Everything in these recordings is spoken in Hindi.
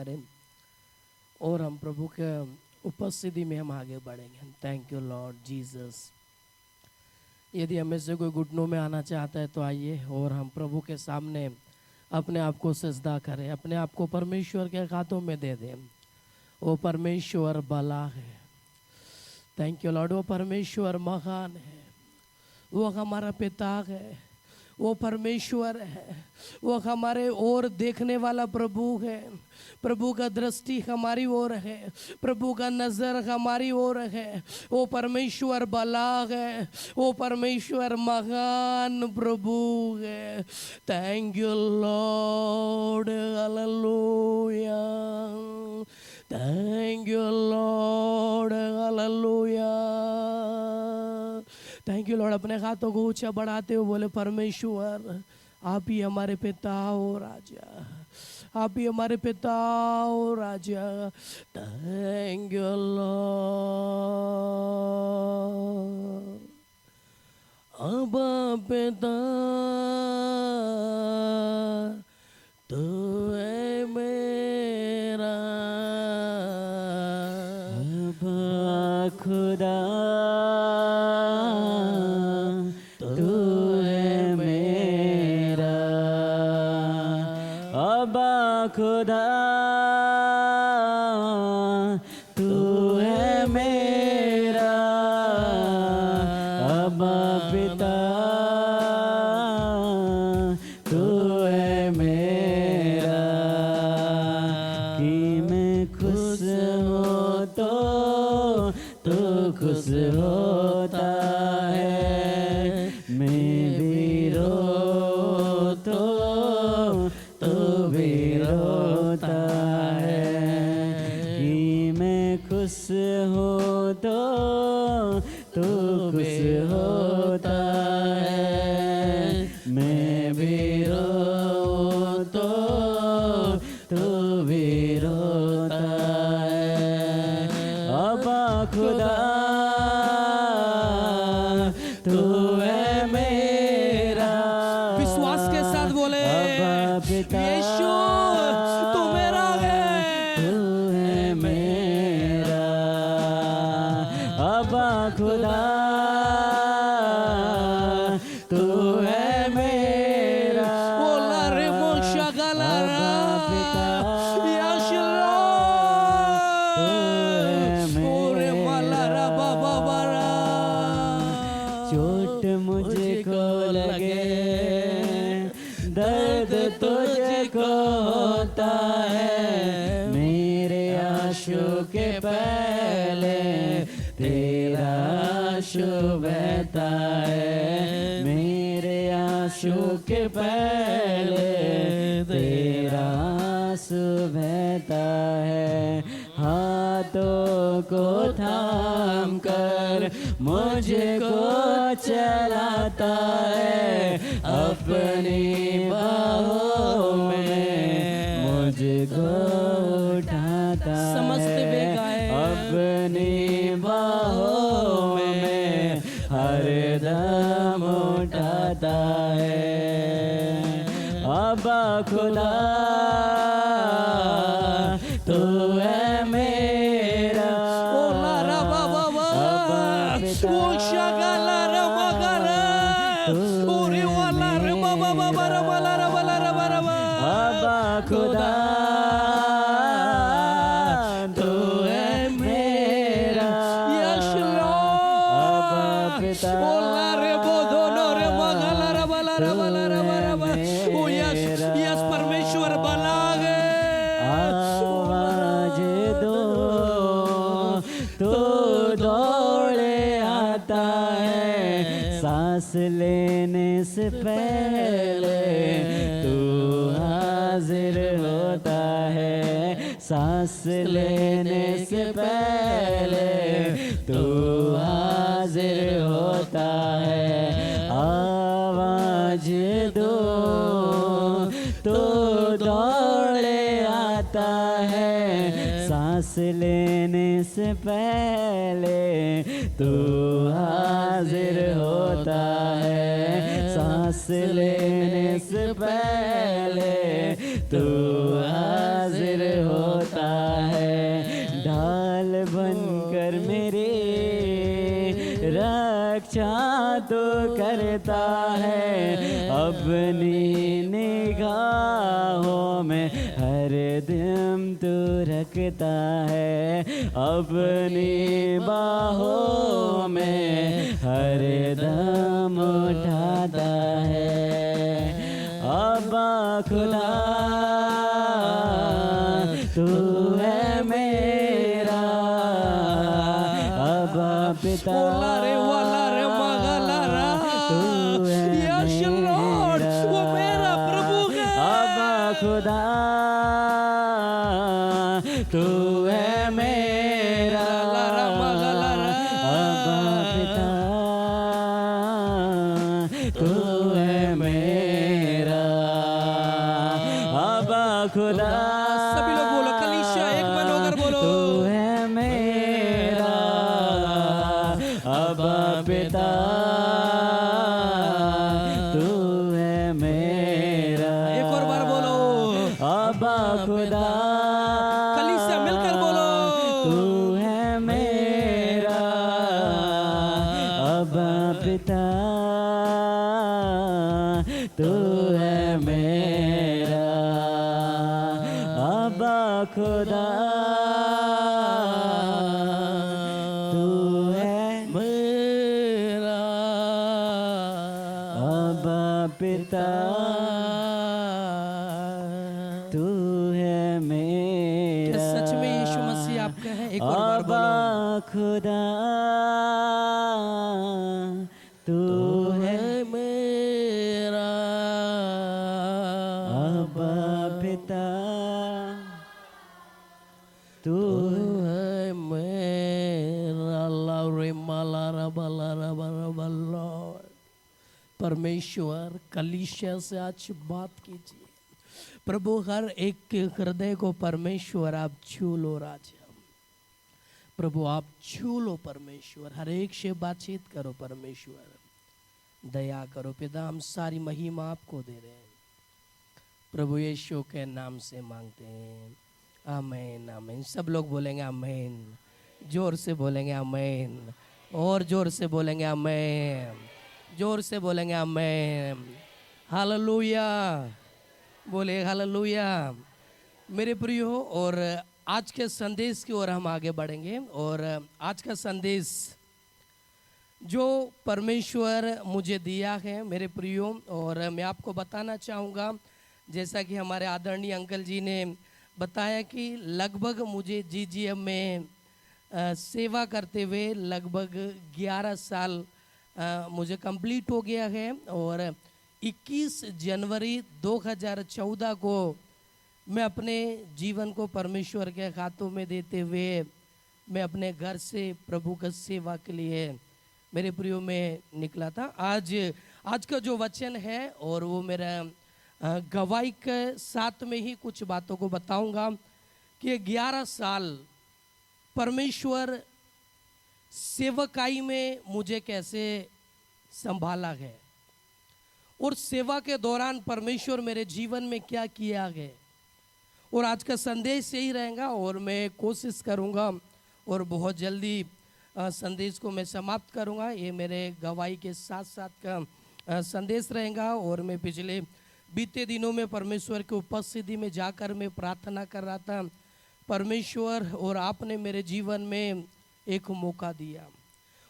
करें और हम प्रभु के उपस्थिति में हम आगे बढ़ेंगे। Thank you Lord Jesus. यदि हमें से कोई घुटनों में आना चाहता है तो आइए और हम प्रभु के सामने अपने आप को सजदा करें, अपने आप को परमेश्वर के हाथों में दे दें। वो परमेश्वर भला है। Thank you Lord. वो परमेश्वर महान है, वो हमारा पिता है, वो परमेश्वर है, वो हमारे ओर देखने वाला प्रभु है। प्रभु का दृष्टि हमारी ओर है, प्रभु का नज़र हमारी ओर है। वो परमेश्वर भला है, वो परमेश्वर महान प्रभु है। Thank you Lord, hallelujah. Thank you Lord, hallelujah. Thank you Lord. अपने हाथों को ऊंचा बढ़ाते हुए बोले, परमेश्वर आप ही हमारे पिता हो राजा, आप ही हमारे पिता हो राजा। Thank you Lord. अब पिता तू है मेरा, अब खुदा खुदा तू है मेरा। अब पिता तू है मेरा। कि मैं खुश हो तो तू खुश होता है, मैं भी रो तो भी रोता है। कि मैं खुश हो तो तू खुश होता है, मैं भी रो तो तू भी रोता है। अब खुदा तू है मेरा। विश्वास के साथ बोले, यीशु तू मेरा है, तू है मेरा। अब खुदा तू है मेरा। बोला रे मोक्षा गलारा, यीशु ओरे मलारा बाबा बारा। चोट मुझको लगे, दर्द तुझको होता है, मेरे आंसू के पहले तेरा आंसू बहता है। मेरे आंसू के पहले तेरा आंसू बहता है। हाथों को थाम कर मुझको चलाता है, अपनी बाहों में मुझको उठाता है। अपनी बाहों में हरदम उठाता है। अब खुदा तू है मेरा। खुदा तू है मेरा। अब पिता परमेश्वर भला है। आवाज दो तो दौड़े आता है, सांस लेने से पहले तू हाजिर होता है। सांस लेने से पहले तू हाजिर होता है। आवाज दो तो दौड़े आता है, सांस लेने से पहले तू हाजिर होता है। सांस लेने से पहले तू हाजिर होता अच्छा तो करता है, अपनी निगाहों में हर दम तू रखता है, अपनी बाहों में हर दम उठाता है। अब्बा खुदा तू है मेरा, अब्बा पिता रे मगला तू है यस लॉर्ड, वो मेरा प्रभु है। अब्बा खुदा तू है मेरा, अब्बा पिता तू है मेरा, अब्बा खुदा। सभी लोग बोलो, कलीसिया एक मन होकर बोलो, तू है मेरा, अब्बा पिता तू है मेरा। एक और बार बोलो, अब्बा खुदा। कलीसिया मिलकर बोलो, तू है मेरा, अब्बा पिता तू है मेरा, अब्बा खुदा तू है मेरा अब्बा पिता तू है क्या मेरा। सच में यीशु मसीह आपका है? एक और बार अब्बा बोलो, खुदा तू है मेरा अब्बा पिता तू है मेरा। रे माला बल्ला। परमेश्वर कलीसिया से आज बात कीजिए। प्रभु हर एक के हृदय को परमेश्वर आप छू लो राजा। प्रभु आप छू लो परमेश्वर, हर एक से बातचीत करो परमेश्वर, दया करो पिता। हम सारी महिमा आपको दे रहे हैं, प्रभु यीशु के नाम से मांगते हैं, आमीन आमीन। सब लोग बोलेंगे आमीन, जोर से बोलेंगे आमीन, और जोर से बोलेंगे आमीन, जोर से बोलेंगे आमीन। हालेलुया, बोले हालेलुया। मेरे प्रियो, और आज के संदेश की ओर हम आगे बढ़ेंगे। और आज का संदेश जो परमेश्वर मुझे दिया है मेरे प्रियो, और मैं आपको बताना चाहूँगा, जैसा कि हमारे आदरणीय अंकल जी ने बताया कि लगभग मुझे जीजीएम में सेवा करते हुए लगभग 11 साल मुझे कंप्लीट हो गया है। और 21 जनवरी 2014 को मैं अपने जीवन को परमेश्वर के हाथों में देते हुए मैं अपने घर से प्रभु का सेवा के लिए मेरे प्रियो में निकला था। आज का जो वचन है, और वो मेरा गवाही के साथ में ही कुछ बातों को बताऊंगा कि 11 साल परमेश्वर सेवकाई में मुझे कैसे संभाला है, और सेवा के दौरान परमेश्वर मेरे जीवन में क्या किया है। और आज का संदेश यही रहेगा, और मैं कोशिश करूंगा और बहुत जल्दी संदेश को मैं समाप्त करूंगा। ये मेरे गवाही के साथ साथ का संदेश रहेगा। और मैं पिछले बीते दिनों में परमेश्वर की उपस्थिति में जाकर मैं प्रार्थना कर रहा था, परमेश्वर और आपने मेरे जीवन में एक मौका दिया।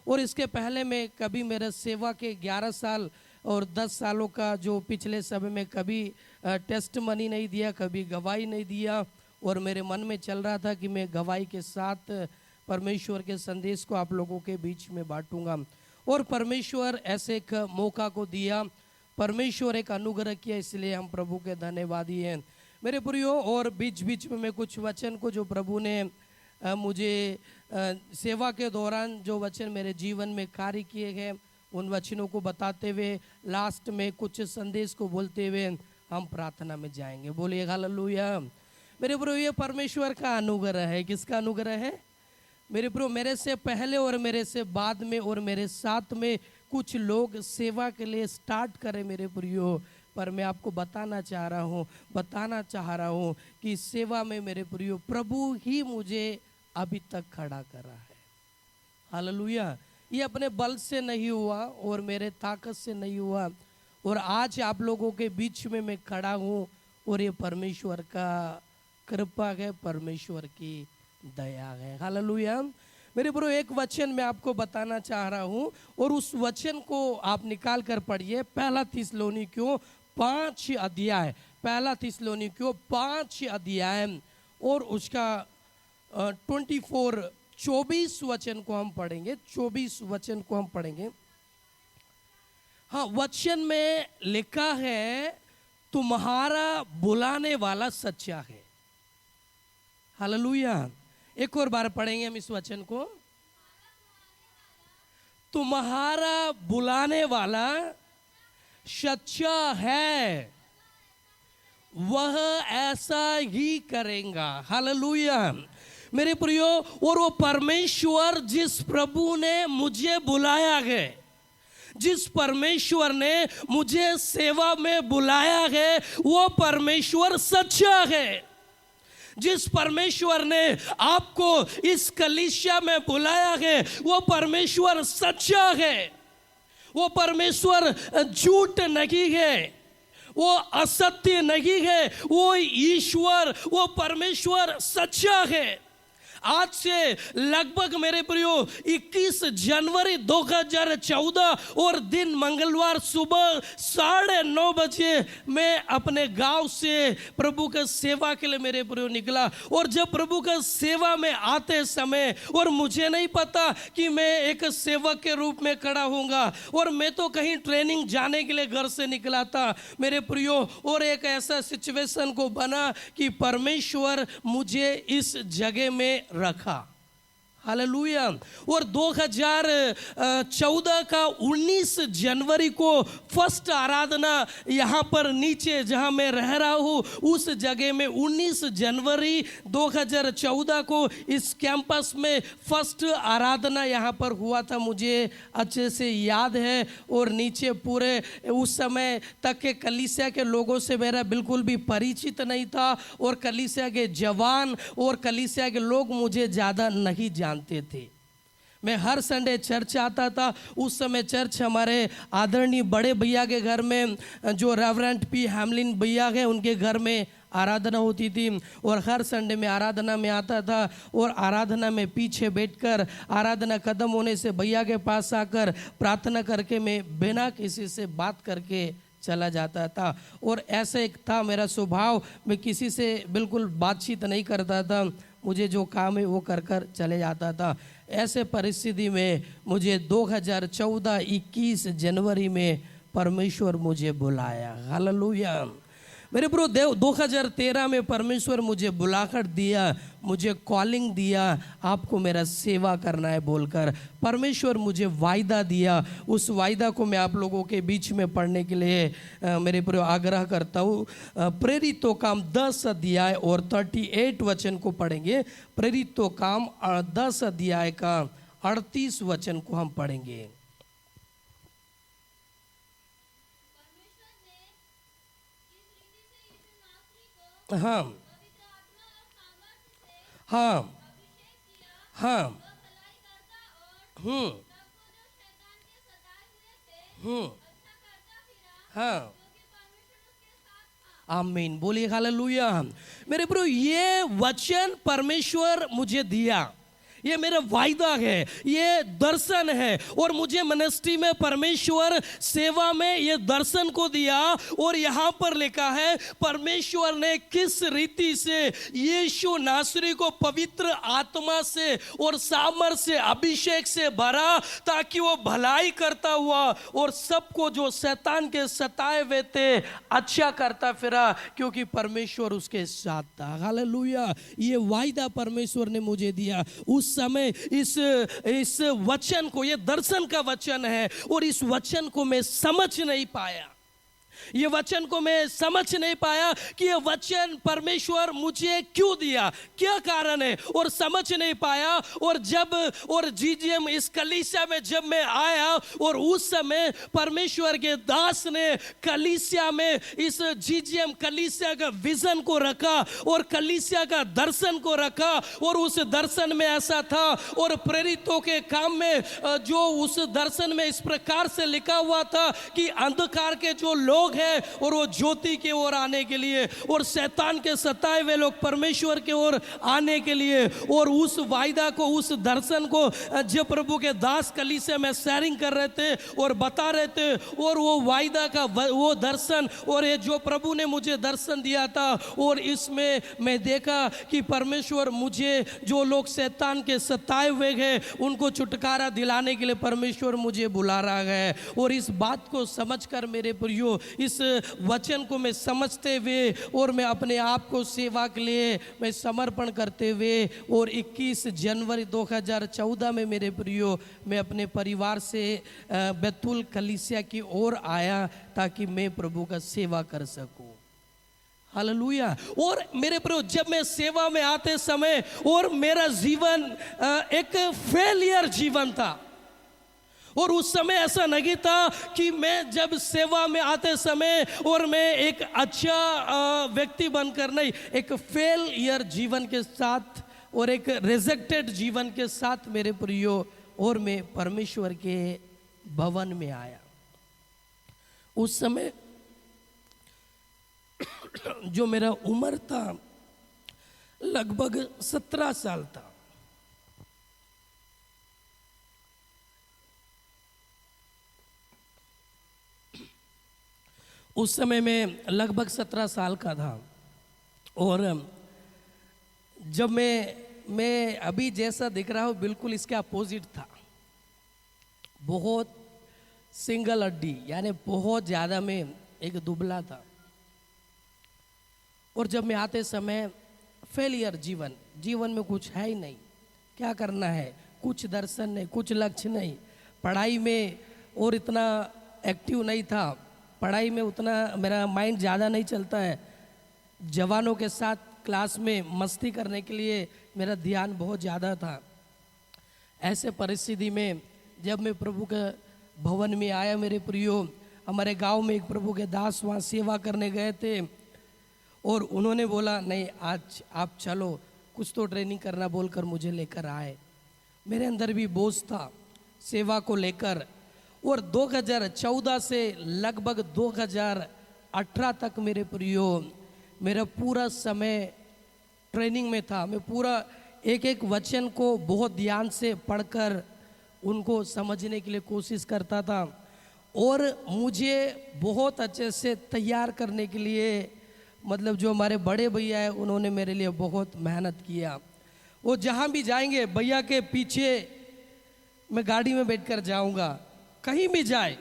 और इसके पहले मैं कभी मेरे सेवा के 11 साल और 10 सालों का जो पिछले समय में कभी टेस्ट मनी नहीं दिया, कभी गवाही नहीं दिया। और मेरे मन में चल रहा था कि मैं गवाही के साथ परमेश्वर के संदेश को आप लोगों के बीच में बांटूंगा। और परमेश्वर ऐसे एक मौका को दिया, परमेश्वर एक अनुग्रह किया, इसलिए हम प्रभु के धन्यवादी हैं मेरे प्रियो। और बीच बीच में मैं कुछ वचन को जो प्रभु ने मुझे सेवा के दौरान जो वचन मेरे जीवन में कार्य किए हैं, उन वचनों को बताते हुए लास्ट में कुछ संदेश को बोलते हुए हम प्रार्थना में जाएंगे। बोलिए हालेलुया। मेरे प्रियो, ये परमेश्वर का अनुग्रह है। किसका अनुग्रह है मेरे प्रियो? मेरे से पहले और मेरे से बाद में और मेरे साथ में कुछ लोग सेवा के लिए स्टार्ट करें मेरे प्रियो, पर मैं आपको बताना चाह रहा हूँ कि सेवा में मेरे प्रियो प्रभु ही मुझे अभी तक खड़ा कर रहा है। हालेलुया। ये अपने बल से नहीं हुआ और मेरे ताकत से नहीं हुआ, और आज आप लोगों के बीच में मैं खड़ा हूँ, और ये परमेश्वर का कृपा है, परमेश्वर की दया है। हालेलुया। मेरे ब्रो, एक वचन मैं आपको बताना चाह रहा हूँ, और उस वचन को आप निकाल कर पढ़िए। पहला थिस्सलुनीकियों 5 अध्याय, पहला थिस्सलुनीकियों 5 अध्याय और उसका 24 वचन को हम पढ़ेंगे। 24 वचन को हम पढ़ेंगे। हाँ, वचन में लिखा है तुम्हारा बुलाने वाला सच्चा है। हालेलुया। एक और बार पढ़ेंगे हम इस वचन को। तुम्हारा बुलाने वाला सच्चा है, वह ऐसा ही करेगा। हालेलुया। मेरे प्रियो, और वो परमेश्वर जिस प्रभु ने मुझे बुलाया है, जिस परमेश्वर ने मुझे सेवा में बुलाया है, वो परमेश्वर सच्चा है। जिस परमेश्वर ने आपको इस कलीसिया में बुलाया है, वो परमेश्वर सच्चा है। वो परमेश्वर झूठ नहीं है, वो असत्य नहीं है, वो ईश्वर, वो परमेश्वर सच्चा है। आज से लगभग मेरे प्रियो 21 जनवरी 2014 और दिन मंगलवार सुबह 9:30 बजे मैं अपने गांव से प्रभु के सेवा के लिए मेरे प्रियो निकला। और जब प्रभु के सेवा में आते समय, और मुझे नहीं पता कि मैं एक सेवक के रूप में खड़ा होऊंगा, और मैं तो कहीं ट्रेनिंग जाने के लिए घर से निकला था मेरे प्रियो, और एक ऐसा सिचुएशन को बना कि परमेश्वर मुझे इस जगह में रखा। हालेलुया। और 2014 का 19 जनवरी को फर्स्ट आराधना यहाँ पर नीचे जहाँ मैं रह रहा हूँ, उस जगह में 19 जनवरी 2014 को इस कैंपस में फर्स्ट आराधना यहाँ पर हुआ था, मुझे अच्छे से याद है। और नीचे पूरे उस समय तक के कलीसिया के लोगों से मेरा बिल्कुल भी परिचित नहीं था, और कलीसिया के जवान और कलीसिया के लोग मुझे ज़्यादा नहीं जानते थे। मैं हर संडे चर्च आता था। उस समय चर्च हमारे आदरणीय बड़े भैया के घर में, जो रेवरेंड पी हैमलिन भैया है, उनके घर में आराधना होती थी, और हर संडे में आराधना में आता था, और आराधना में पीछे बैठकर आराधना खत्म होने से भैया के पास आकर प्रार्थना करके मैं बिना किसी से बात करके चला जाता था। और ऐसा एक था मेरा स्वभाव, मैं किसी से बिल्कुल बातचीत नहीं करता था, मुझे जो काम है वो कर कर चले जाता था। ऐसे परिस्थिति में मुझे 2014-21 जनवरी में परमेश्वर मुझे बुलाया। हालेलुया। मेरे प्रो, 2013 में परमेश्वर मुझे बुलाकर दिया, मुझे कॉलिंग दिया, आपको मेरा सेवा करना है बोलकर। परमेश्वर मुझे वायदा दिया, उस वायदा को मैं आप लोगों के बीच में पढ़ने के लिए मेरे प्रो आग्रह करता हूँ। प्रेरितों काम 10 अध्याय और 38 वचन को पढ़ेंगे। प्रेरितों काम 10 अध्याय का 38 वचन को हम पढ़ेंगे। हाँ हाँ हाँ हाँ, आमीन बोलिए। हालेलुया। मेरे प्रो, ये वचन परमेश्वर मुझे दिया, ये मेरा वायदा है, ये दर्शन है, और मुझे मिनिस्ट्री में परमेश्वर सेवा में ये दर्शन को दिया। और यहाँ पर लिखा है परमेश्वर ने किस रीति से यीशु नासरी को पवित्र आत्मा से और सामर्थ से अभिषेक से भरा, ताकि वो भलाई करता हुआ और सबको जो शैतान के सताए हुए थे अच्छा करता फिरा, क्योंकि परमेश्वर उसके साथ था। हालेलुया। ये वायदा परमेश्वर ने मुझे दिया। उस समय इस वचन को, ये दर्शन का वचन है, और इस वचन को मैं समझ नहीं पाया। ये वचन को मैं समझ नहीं पाया कि ये वचन परमेश्वर मुझे क्यों दिया, क्या कारण है, और समझ नहीं पाया। और जब और जीजीएम इस कलीसिया में जब मैं आया और उस समय परमेश्वर के दास ने कलीसिया में इस जीजीएम कलीसिया का विजन को रखा और कलीसिया का दर्शन को रखा। और उस दर्शन में ऐसा था और प्रेरितों के काम में जो उस दर्शन में इस प्रकार से लिखा हुआ था कि अंधकार के जो लोग है और वो ज्योति की ओर आने के लिए, और शैतान के सताए हुए लोग परमेश्वर की ओर आने के लिए। और उस वायदा को, उस दर्शन को जब प्रभु के दास कलीसिया में शेयरिंग कर रहे थे और बता रहे थे, और वो वायदा का वो दर्शन और ये जो प्रभु ने मुझे दर्शन दिया था, और इसमें मैं देखा कि परमेश्वर मुझे जो लोग शैतान के सताए हुए हैं उनको छुटकारा दिलाने के लिए परमेश्वर मुझे बुला रहा है। और इस बात को समझकर मेरे प्रियो, इस वचन को मैं समझते हुए और मैं अपने आप को सेवा के लिए मैं समर्पण करते हुए, और 21 जनवरी 2014 में मेरे प्रियो मैं अपने परिवार से बैतूल कलीसिया की ओर आया ताकि मैं प्रभु का सेवा कर सकूं। हालेलुया। और मेरे प्रियो, जब मैं सेवा में आते समय और मेरा जीवन एक फेलियर जीवन था, और उस समय ऐसा नहीं था कि मैं जब सेवा में आते समय और मैं एक अच्छा व्यक्ति बनकर नहीं, एक फेलियर जीवन के साथ और एक रिजेक्टेड जीवन के साथ मेरे प्रियो, और मैं परमेश्वर के भवन में आया। उस समय जो मेरा उम्र था लगभग 17 साल था। उस समय में लगभग 17 साल का था। और जब मैं अभी जैसा दिख रहा हूँ बिल्कुल इसके अपोजिट था। बहुत सिंगल हड्डी, यानी बहुत ज़्यादा मैं एक दुबला था। और जब मैं आते समय फेलियर जीवन में कुछ है ही नहीं, क्या करना है, कुछ दर्शन नहीं, कुछ लक्ष्य नहीं, पढ़ाई में और इतना एक्टिव नहीं था, पढ़ाई में उतना मेरा माइंड ज़्यादा नहीं चलता है। जवानों के साथ क्लास में मस्ती करने के लिए मेरा ध्यान बहुत ज़्यादा था। ऐसे परिस्थिति में जब मैं प्रभु के भवन में आया मेरे प्रियो, हमारे गांव में एक प्रभु के दास वहाँ सेवा करने गए थे, और उन्होंने बोला नहीं आज आप चलो, कुछ तो ट्रेनिंग करना बोलकर मुझे लेकर आए। मेरे अंदर भी बोझ था सेवा को लेकर। और 2014 से लगभग 2018 तक मेरे प्रियो मेरा पूरा समय ट्रेनिंग में था। मैं पूरा एक एक वचन को बहुत ध्यान से पढ़कर उनको समझने के लिए कोशिश करता था, और मुझे बहुत अच्छे से तैयार करने के लिए, मतलब जो हमारे बड़े भैया है उन्होंने मेरे लिए बहुत मेहनत किया। वो जहाँ भी जाएंगे भैया के पीछे मैं गाड़ी में बैठकर जाऊँगा, कहीं भी जाए।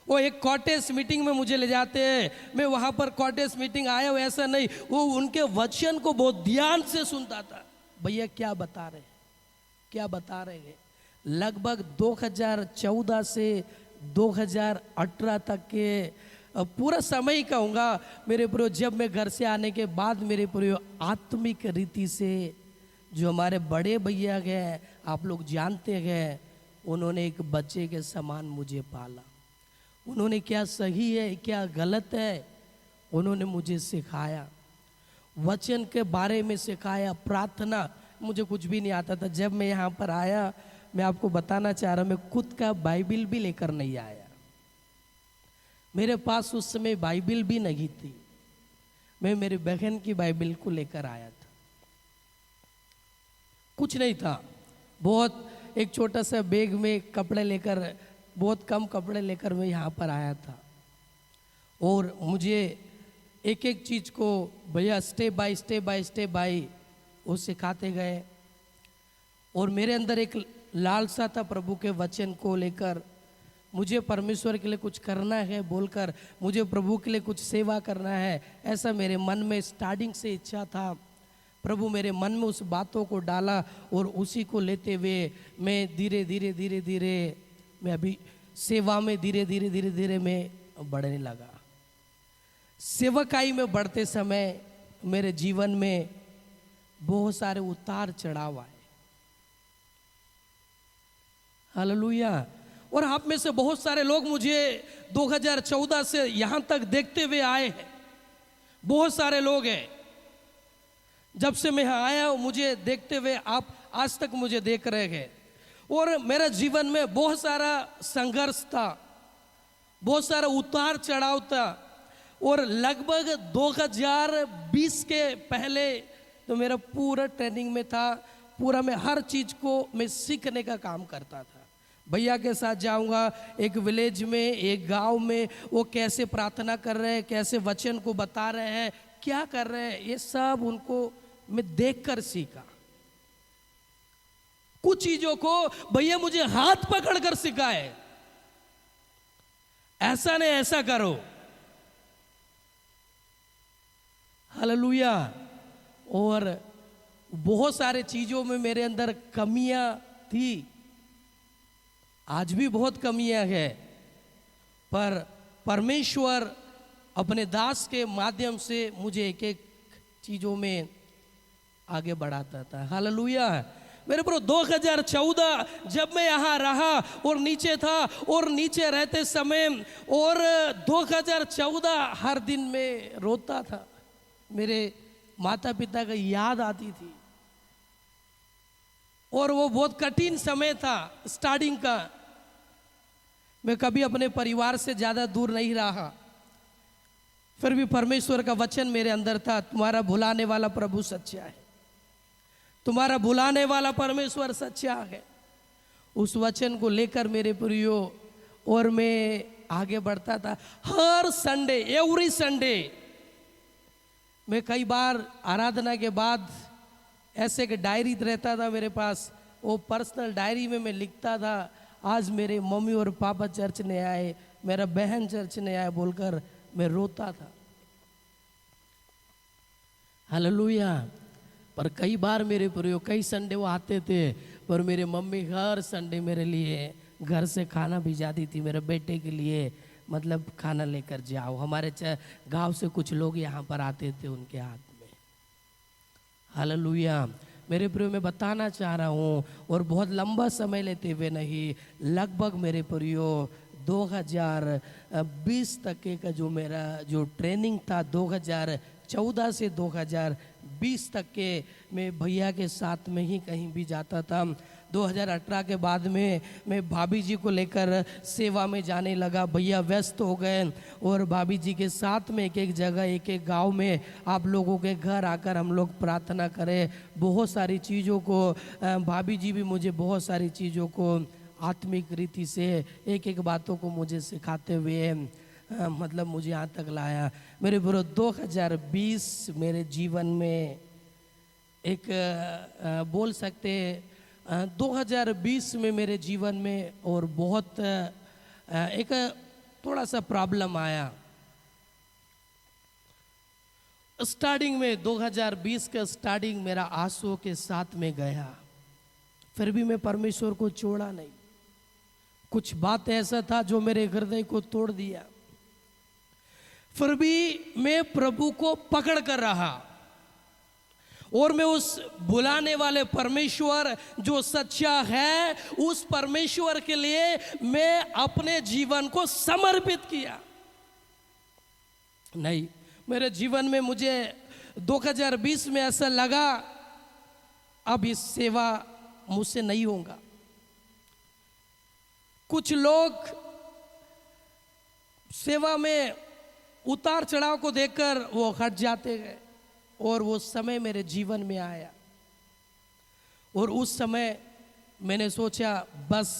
वो एक कॉटेज मीटिंग में मुझे ले जाते हैं, मैं वहाँ पर कॉटेज मीटिंग आया हुआ ऐसा नहीं, वो उनके वचन को बहुत ध्यान से सुनता था। भैया क्या बता रहे, क्या बता रहे हैं। लगभग 2014 से 2018 तक के पूरा समय ही कहूँगा मेरे प्रियो, जब मैं घर से आने के बाद मेरे प्रियो आत्मिक रीति से जो हमारे बड़े भैया गए, आप लोग जानते गए, उन्होंने एक बच्चे के समान मुझे पाला। उन्होंने क्या सही है क्या गलत है उन्होंने मुझे सिखाया, वचन के बारे में सिखाया, प्रार्थना। मुझे कुछ भी नहीं आता था। जब मैं यहाँ पर आया, मैं आपको बताना चाह रहा हूँ, मैं खुद का बाइबिल भी लेकर नहीं आया। मेरे पास उस समय बाइबिल भी नहीं थी, मैं मेरी बहन की बाइबिल को लेकर आया था। कुछ नहीं था, बहुत एक छोटा सा बैग में कपड़े लेकर, बहुत कम कपड़े लेकर मैं यहाँ पर आया था। और मुझे एक एक चीज़ को भैया स्टेप बाय वो सिखाते गए। और मेरे अंदर एक लालसा था प्रभु के वचन को लेकर, मुझे परमेश्वर के लिए कुछ करना है बोलकर, मुझे प्रभु के लिए कुछ सेवा करना है, ऐसा मेरे मन में स्टार्टिंग से इच्छा था। प्रभु मेरे मन में उस बातों को डाला और उसी को लेते हुए मैं धीरे धीरे मैं अभी सेवा में धीरे धीरे मैं बढ़ने लगा। सेवकाई में बढ़ते समय मेरे जीवन में बहुत सारे उतार चढ़ाव आए। हालेलुया। और आप में से बहुत सारे लोग मुझे 2014 से यहां तक देखते हुए आए हैं। बहुत सारे लोग हैं, जब से मैं यहाँ आया हूं मुझे देखते हुए आप आज तक मुझे देख रहे हैं। और मेरा जीवन में बहुत सारा संघर्ष था, बहुत सारा उतार चढ़ाव था। और लगभग 2020 के पहले तो मेरा पूरा ट्रेनिंग में था, पूरा मैं हर चीज को मैं सीखने का काम करता था। भैया के साथ जाऊंगा एक विलेज में, एक गांव में, वो कैसे प्रार्थना कर रहे हैं, कैसे वचन को बता रहे हैं, क्या कर रहे हैं, ये सब उनको मैं देखकर सीखा। कुछ चीजों को भैया मुझे हाथ पकड़कर सिखाए, ऐसा नहीं ऐसा करो। हालेलुया। और बहुत सारे चीजों में मेरे अंदर कमियां थी, आज भी बहुत कमियां है, पर परमेश्वर अपने दास के माध्यम से मुझे एक एक चीजों में आगे बढ़ाता था। हालेलुया। मेरे प्रो 2014 जब मैं यहाँ रहा और नीचे था, और नीचे रहते समय और 2014 हर दिन में रोता था, मेरे माता पिता का याद आती थी। और वो बहुत कठिन समय था स्टार्टिंग का। मैं कभी अपने परिवार से ज्यादा दूर नहीं रहा, फिर भी परमेश्वर का वचन मेरे अंदर था, तुम्हारा भुलाने वाला प्रभु सच्चा है, तुम्हारा भुलाने वाला परमेश्वर सच्चा है। उस वचन को लेकर मेरे प्रियो और मैं आगे बढ़ता था। हर संडे, एवरी संडे मैं कई बार आराधना के बाद ऐसे एक डायरी रहता था मेरे पास, वो पर्सनल डायरी में मैं लिखता था, आज मेरे मम्मी और पापा चर्च नहीं आए, मेरा बहन चर्च नहीं आया बोलकर मैं रोता था। हालेलुया। पर कई बार मेरे प्रयोग, कई संडे वो आते थे, पर मेरे मम्मी हर संडे मेरे लिए घर से खाना भिजाती थी, मेरे बेटे के लिए, मतलब खाना लेकर जाओ। हमारे गांव से कुछ लोग यहाँ पर आते थे उनके हाथ में। हालेलुया। मेरे प्रियो मैं बताना चाह रहा हूँ, और बहुत लंबा समय लेते हुए नहीं, लगभग मेरे प्रियो 2020 तक का जो मेरा जो ट्रेनिंग था, 2014 से 2020 तक के मैं भैया के साथ में ही कहीं भी जाता था। 2018 के बाद में मैं भाभी जी को लेकर सेवा में जाने लगा। भैया व्यस्त हो गए, और भाभी जी के साथ में एक एक जगह, एक एक गांव में आप लोगों के घर आकर हम लोग प्रार्थना करें। बहुत सारी चीज़ों को भाभी जी भी मुझे बहुत सारी चीज़ों को आत्मिक रीति से एक एक बातों को मुझे सिखाते हुए मतलब मुझे यहाँ तक लाया। मेरे बुरो 2020 मेरे जीवन में एक बोल सकते 2020 में मेरे जीवन में और बहुत एक थोड़ा सा प्रॉब्लम आया। स्टार्टिंग में 2020 का स्टार्टिंग मेरा आंसुओं के साथ में गया, फिर भी मैं परमेश्वर को छोड़ा नहीं। कुछ बात ऐसा था जो मेरे हृदय को तोड़ दिया, फिर भी मैं प्रभु को पकड़ कर रहा, और मैं उस बुलाने वाले परमेश्वर जो सच्चा है, उस परमेश्वर के लिए मैं अपने जीवन को समर्पित किया। नहीं, मेरे जीवन में मुझे 2020 में ऐसा लगा अब इस सेवा मुझसे नहीं होगा। कुछ लोग सेवा में उतार चढ़ाव को देखकर वो हट जाते गए, और वो समय मेरे जीवन में आया, और उस समय मैंने सोचा बस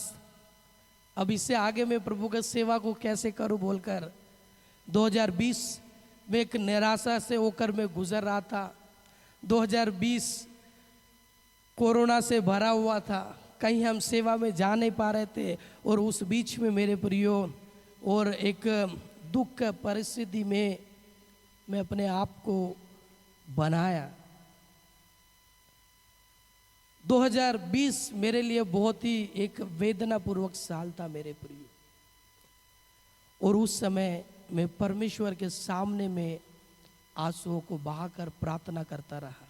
अब इससे आगे मैं प्रभु की सेवा को कैसे करूं बोलकर 2020 में एक निराशा से होकर मैं गुजर रहा था। 2020 कोरोना से भरा हुआ था, कहीं हम सेवा में जा नहीं पा रहे थे, और उस बीच में मेरे प्रियो और एक दुख परिस्थिति में मैं अपने आप को बनाया। 2020 मेरे लिए बहुत ही एक वेदनापूर्वक साल था मेरे प्रियो, और उस समय मैं परमेश्वर के सामने में आंसुओं को बहाकर प्रार्थना करता रहा,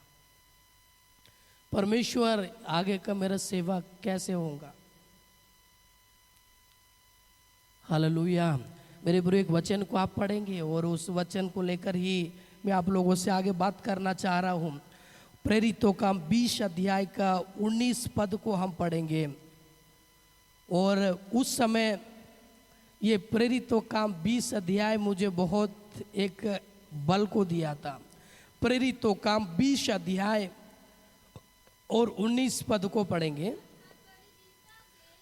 परमेश्वर आगे का मेरा सेवा कैसे होगा। हालेलुया। मेरे बुरे एक वचन को आप पढ़ेंगे और उस वचन को लेकर ही मैं आप लोगों से आगे बात करना चाह रहा हूँ। प्रेरितों का 20 अध्याय का 19 पद को हम पढ़ेंगे। और उस समय ये प्रेरितों का 20 अध्याय मुझे बहुत एक बल को दिया था। प्रेरितों का 20 अध्याय और 19 पद को पढ़ेंगे।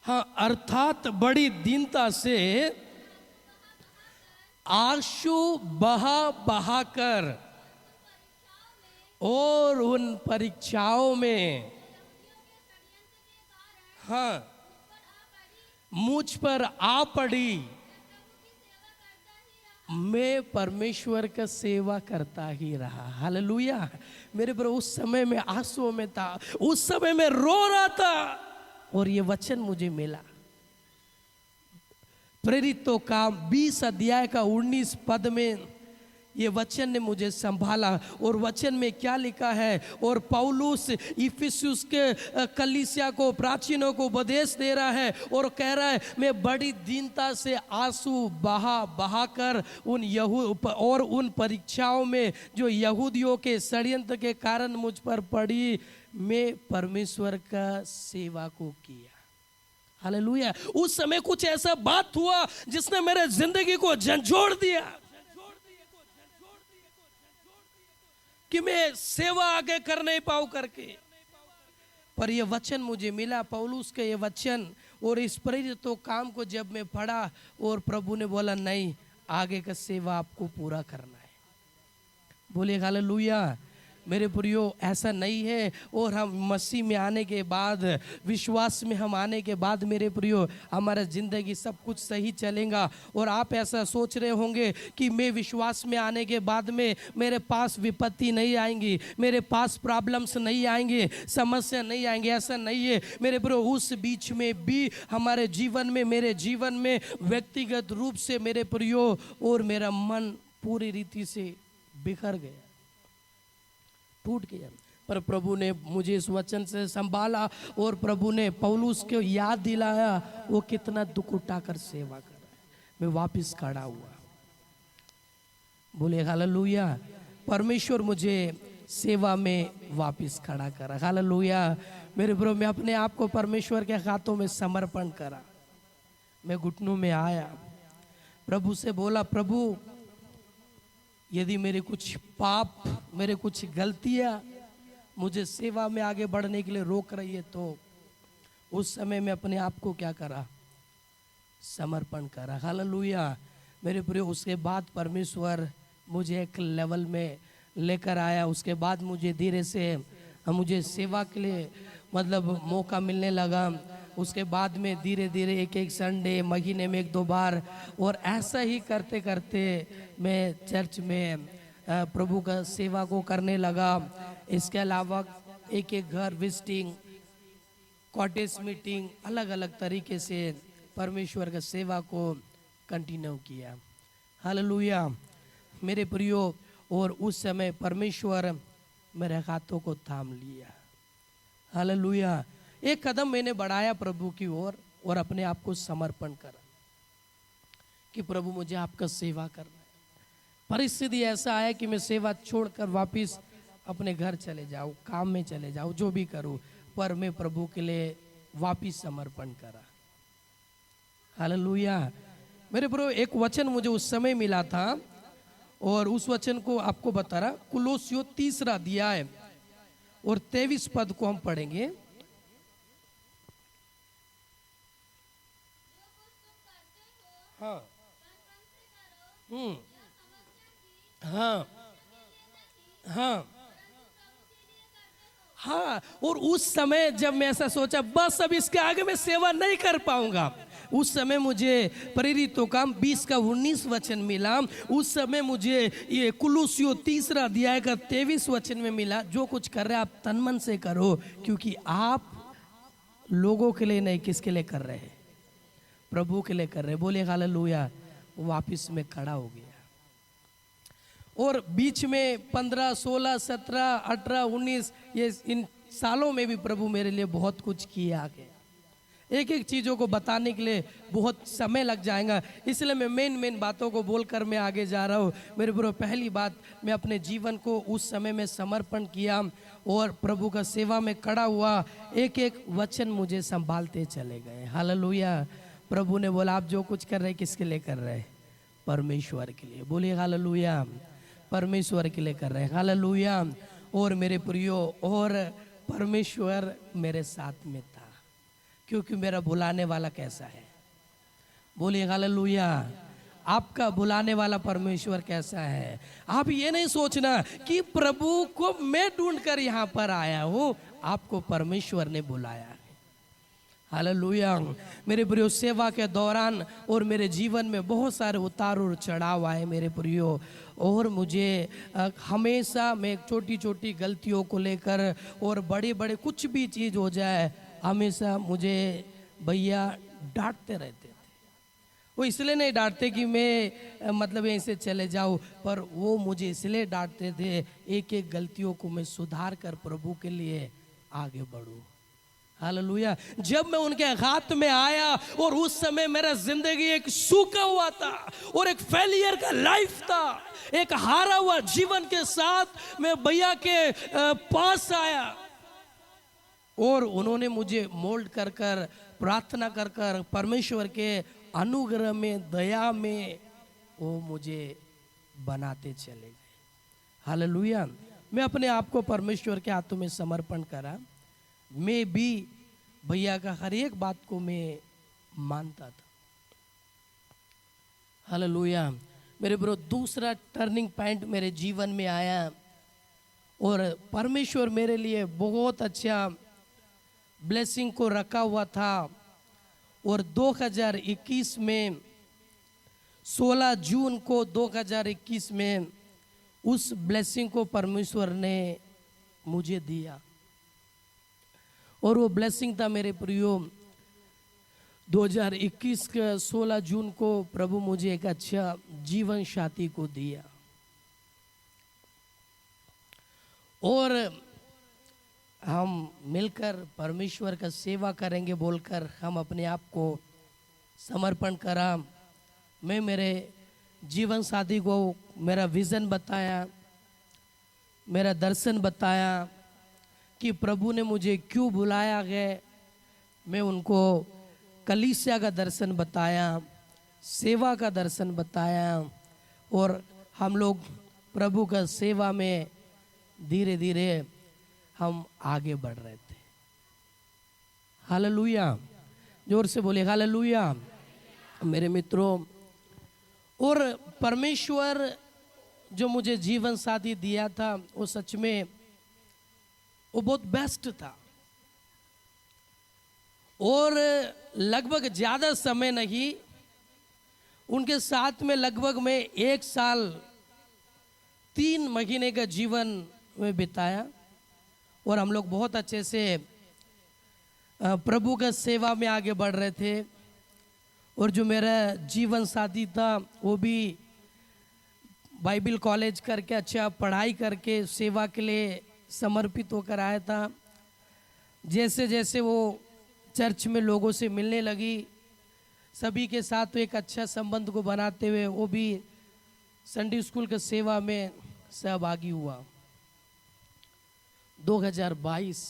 हाँ, अर्थात बड़ी दीनता से आंसू बहा बहा कर और उन परीक्षाओं में, हाँ, मुझ पर आ पड़ी, मैं परमेश्वर का सेवा करता ही रहा। हालेलुया। मेरे पर उस समय में आंसुओं में था, उस समय में रो रहा था और ये वचन मुझे मिला। प्रेरितों का 20 अध्याय का 19 पद में ये वचन ने मुझे संभाला। और वचन में क्या लिखा है, और पौलुस इफिसुस के कलीसिया को, प्राचीनों को उपदेश दे रहा है और कह रहा है, मैं बड़ी दीनता से आंसू बहा बहा कर उन परीक्षाओं में जो यहूदियों के षड्यंत्र के कारण मुझ पर पड़ी, मैं परमेश्वर का सेवा को किया। हालेलुया। उस समय कुछ ऐसा बात हुआ जिसने मेरे जिंदगी को झंझोड़ दिया कि मैं सेवा आगे कर नहीं पाऊं करके। पर यह वचन मुझे मिला, पौलुस के ये वचन, और इस प्रेरितों काम को जब मैं पढ़ा और प्रभु ने बोला नहीं, आगे का सेवा आपको पूरा करना है। बोले हालेलुया। मेरे प्रियो, ऐसा नहीं है। और हम मसीह में आने के बाद, विश्वास में हम आने के बाद मेरे प्रियो, हमारा ज़िंदगी सब कुछ सही चलेगा। और आप ऐसा सोच रहे होंगे कि मैं विश्वास में आने के बाद में मेरे पास विपत्ति नहीं आएंगी, मेरे पास प्रॉब्लम्स नहीं आएंगे, समस्या नहीं आएंगे। ऐसा नहीं है मेरे प्रियो। उस बीच में भी हमारे जीवन में, मेरे जीवन में व्यक्तिगत रूप से मेरे प्रियो, और मेरा मन पूरी रीति से बिखर गया, टूट गया। पर प्रभु ने मुझे इस वचन से संभाला और प्रभु ने पौलुस को याद दिलाया वो कितना दुख उठाकर सेवा कर रहा है। मैं वापस खड़ा हुआ। बोले हालेलुया। परमेश्वर मुझे सेवा में वापस खड़ा करा। हालेलुया। मेरे प्रभु, मैं अपने आप को परमेश्वर के हाथों में समर्पण करा। मैं घुटनों में आया, प्रभु से बोला, प्रभु यदि मेरे कुछ पाप, मेरे कुछ गलतियां मुझे सेवा में आगे बढ़ने के लिए रोक रही है, तो उस समय में अपने आप को क्या करा, समर्पण करा। हालेलुया। मेरे प्रिय, उसके बाद परमेश्वर मुझे एक लेवल में लेकर आया। उसके बाद मुझे धीरे से मुझे सेवा के लिए मतलब मौका मिलने लगा। उसके बाद में धीरे धीरे एक एक संडे, महीने में 1-2 बार, और ऐसा ही करते करते मैं चर्च में प्रभु का सेवा को करने लगा। इसके अलावा एक एक घर विजिटिंग, कॉटेज मीटिंग, अलग अलग तरीके से परमेश्वर का सेवा को कंटिन्यू किया। हालेलुया। मेरे प्रियो, और उस समय परमेश्वर मेरे हाथों को थाम लिया। हालेलुया। एक कदम मैंने बढ़ाया प्रभु की ओर और अपने आप को समर्पण करा कि प्रभु मुझे आपका सेवा करना है। परिस्थिति ऐसा आया कि मैं सेवा छोड़कर वापस अपने घर चले जाऊं, काम में चले जाऊं, जो भी करूं, पर मैं प्रभु के लिए वापस समर्पण करा। हालेलुया। मेरे प्रभु, एक वचन मुझे उस समय मिला था और उस वचन को आपको बता रहा। कुलोसियों 3 अध्याय और 23 पद को हम पढ़ेंगे। हाँ, हाँ, हाँ, हाँ। और उस समय जब मैं ऐसा सोचा, बस अब इसके आगे मैं सेवा नहीं कर पाऊंगा, उस समय मुझे प्रेरितों का 20 का 19 वचन मिला। उस समय मुझे ये कुलुसियों 3 अध्याय का 23 वचन में मिला, जो कुछ कर रहे हैं आप तन मन से करो, क्योंकि आप लोगों के लिए नहीं, किसके लिए कर रहे हैं, प्रभु के लिए कर रहे हैं। बोले हालेलुया। वापस में खड़ा हो गया। और बीच में 15, 16, 17, 18, 19 ये इन सालों में भी प्रभु मेरे लिए बहुत कुछ किया आगे। एक एक चीज़ों को बताने के लिए बहुत समय लग जाएगा, इसलिए मैं मेन बातों को बोलकर मैं आगे जा रहा हूँ। मेरे ब्रो, पहली बात, मैं अपने जीवन को उस समय में समर्पण किया और प्रभु का सेवा में खड़ा हुआ। एक एक वचन मुझे संभालते चले गए। हालेलुया। प्रभु ने बोला आप जो कुछ कर रहे किसके लिए कर रहे? परमेश्वर के लिए। बोलिए हालेलुया। परमेश्वर के लिए कर रहे हैं। हालेलुया। और मेरे प्रियो, और परमेश्वर मेरे साथ में था, क्योंकि मेरा बुलाने वाला कैसा है? बोलिए हालेलुया। आपका बुलाने वाला परमेश्वर कैसा है? आप ये नहीं सोचना कि प्रभु को मैं ढूंढ कर यहाँ पर आया हूँ, आपको परमेश्वर ने बुलाया है। हालेलुया। मेरे प्रियो, सेवा के दौरान और मेरे जीवन में बहुत सारे उतार और चढ़ाव आए मेरे प्रियो, और मुझे हमेशा मैं छोटी छोटी गलतियों को लेकर और बड़े बड़े कुछ भी चीज़ हो जाए, हमेशा मुझे भैया डांटते रहते थे। वो इसलिए नहीं डांटते कि मैं मतलब यहीं से चले जाऊँ, पर वो मुझे इसलिए डांटते थे एक एक गलतियों को मैं सुधार कर प्रभु के लिए आगे बढ़ूँ। हालेलुया। जब मैं उनके हाथ में आया और उस समय मेरा जिंदगी एक सूखा हुआ था और एक फेलियर का लाइफ था, एक हारा हुआ जीवन के साथ मैं भैया के पास आया और उन्होंने मुझे मोल्ड कर कर, प्रार्थना कर कर, परमेश्वर के अनुग्रह में, दया में वो मुझे बनाते चले गए। हालेलुया। मैं अपने आप को परमेश्वर के हाथों में समर्पण करा। मैं भी भैया का हर एक बात को मैं मानता था। हालेलुया। मेरे ब्रो, दूसरा टर्निंग पॉइंट मेरे जीवन में आया और परमेश्वर मेरे लिए बहुत अच्छा ब्लेसिंग को रखा हुआ था। और 2021 में 16 जून को 2021 में उस ब्लेसिंग को परमेश्वर ने मुझे दिया। और वो ब्लेसिंग था मेरे प्रियो, 2021 के 16 जून को प्रभु मुझे एक अच्छा जीवन साथी को दिया। और हम मिलकर परमेश्वर का सेवा करेंगे बोलकर हम अपने आप को समर्पण करा। मैं मेरे जीवन साथी को मेरा विज़न बताया, मेरा दर्शन बताया कि प्रभु ने मुझे क्यों बुलाया है। मैं उनको कलीसिया का दर्शन बताया, सेवा का दर्शन बताया, और हम लोग प्रभु का सेवा में धीरे धीरे हम आगे बढ़ रहे थे। हालेलुया। जोर से बोले हालेलुया। मेरे मित्रों, और परमेश्वर जो मुझे जीवन साथी दिया था वो सच में वो बहुत बेस्ट था। और लगभग ज़्यादा समय नहीं, उनके साथ में लगभग मैं 1 साल 3 महीने का जीवन में बिताया और हम लोग बहुत अच्छे से प्रभु का सेवा में आगे बढ़ रहे थे। और जो मेरा जीवन साथी था वो भी बाइबल कॉलेज करके अच्छा पढ़ाई करके सेवा के लिए समर्पित होकर आया था। जैसे जैसे वो चर्च में लोगों से मिलने लगी, सभी के साथ एक अच्छा संबंध को बनाते हुए वो भी संडे स्कूल के सेवा में सहभागी हुआ। 2022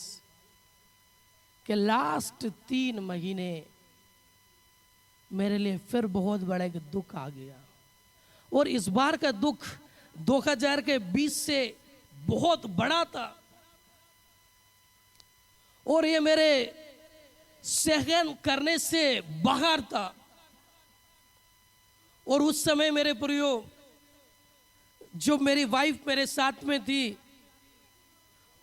के लास्ट 3 महीने मेरे लिए फिर बहुत बड़ा एक दुख आ गया। और इस बार का दुख 2020 से बहुत बड़ा था और ये मेरे सहन करने से बाहर था। और उस समय मेरे प्रियो, जो मेरी वाइफ मेरे साथ में थी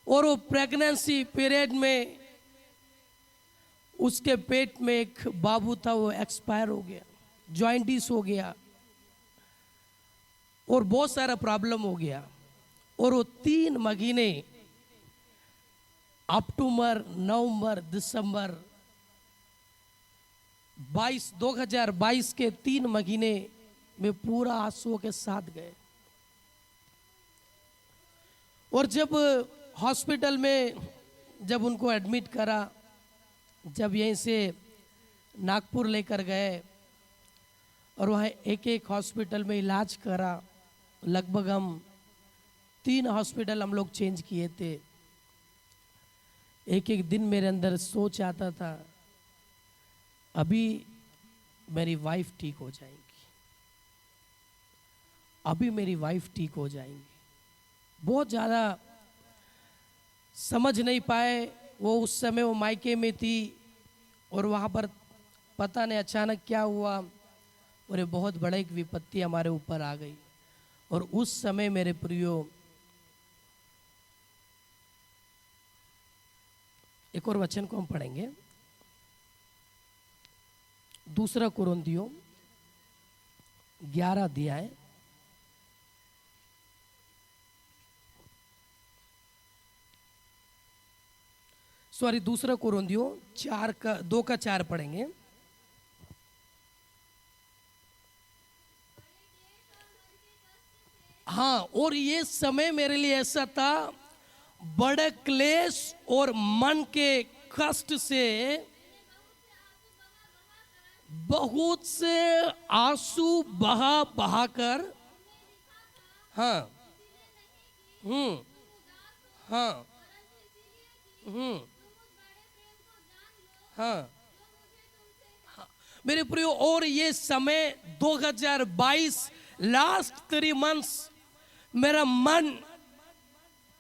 और वो प्रेगनेंसी पीरियड में उसके पेट में एक बाबू था, वो एक्सपायर हो गया, जॉइंटिस हो गया और बहुत सारा प्रॉब्लम हो गया। और वो 3 महीने अक्टूबर, नवंबर, दिसंबर 2022 के 3 महीने वे पूरा आंसुओं के साथ गए। और जब हॉस्पिटल में जब उनको एडमिट करा, जब यहीं से नागपुर लेकर गए और वहाँ एक एक हॉस्पिटल में इलाज करा, लगभग हम 3 हॉस्पिटल हम लोग चेंज किए थे। एक एक दिन मेरे अंदर सोच आता था, अभी मेरी वाइफ ठीक हो जाएंगी, अभी मेरी वाइफ ठीक हो जाएंगी। बहुत ज़्यादा समझ नहीं पाए। वो उस समय वो मायके में थी और वहाँ पर पता नहीं अचानक क्या हुआ और ये बहुत बड़ा एक विपत्ति हमारे ऊपर आ गई। और उस समय मेरे प्रियो, एक और वचन को हम पढ़ेंगे, 2 कुरिन्थियों 11 अध्याय, सॉरी 2 कुरिन्थियों 2 का 4 पढ़ेंगे। हाँ, और ये समय मेरे लिए ऐसा था, बड़े क्लेश और मन के कष्ट से बहुत से आंसू बहा बहा कर, हाँ, हाँ, हाँ, मेरे प्रियो, और ये समय 2022 लास्ट 3 मंथ्स मेरा मन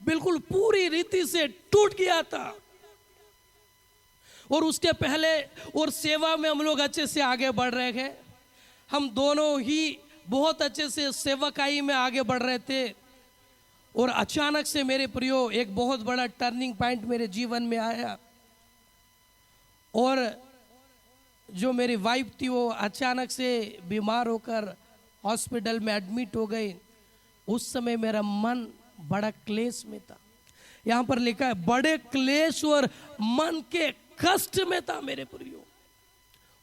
बिल्कुल पूरी रीति से टूट गया था। और उसके पहले और सेवा में हम लोग अच्छे से आगे बढ़ रहे थे। हम दोनों ही बहुत अच्छे से सेवकाई में आगे बढ़ रहे थे। और अचानक से मेरे प्रियो एक बहुत बड़ा टर्निंग पॉइंट मेरे जीवन में आया। और जो मेरी वाइफ थी वो अचानक से बीमार होकर हॉस्पिटल में एडमिट हो गई। उस समय मेरा मन बड़ा क्लेश में था। यहाँ पर लिखा है बड़े क्लेश और मन के कष्ट में था मेरे प्रियो।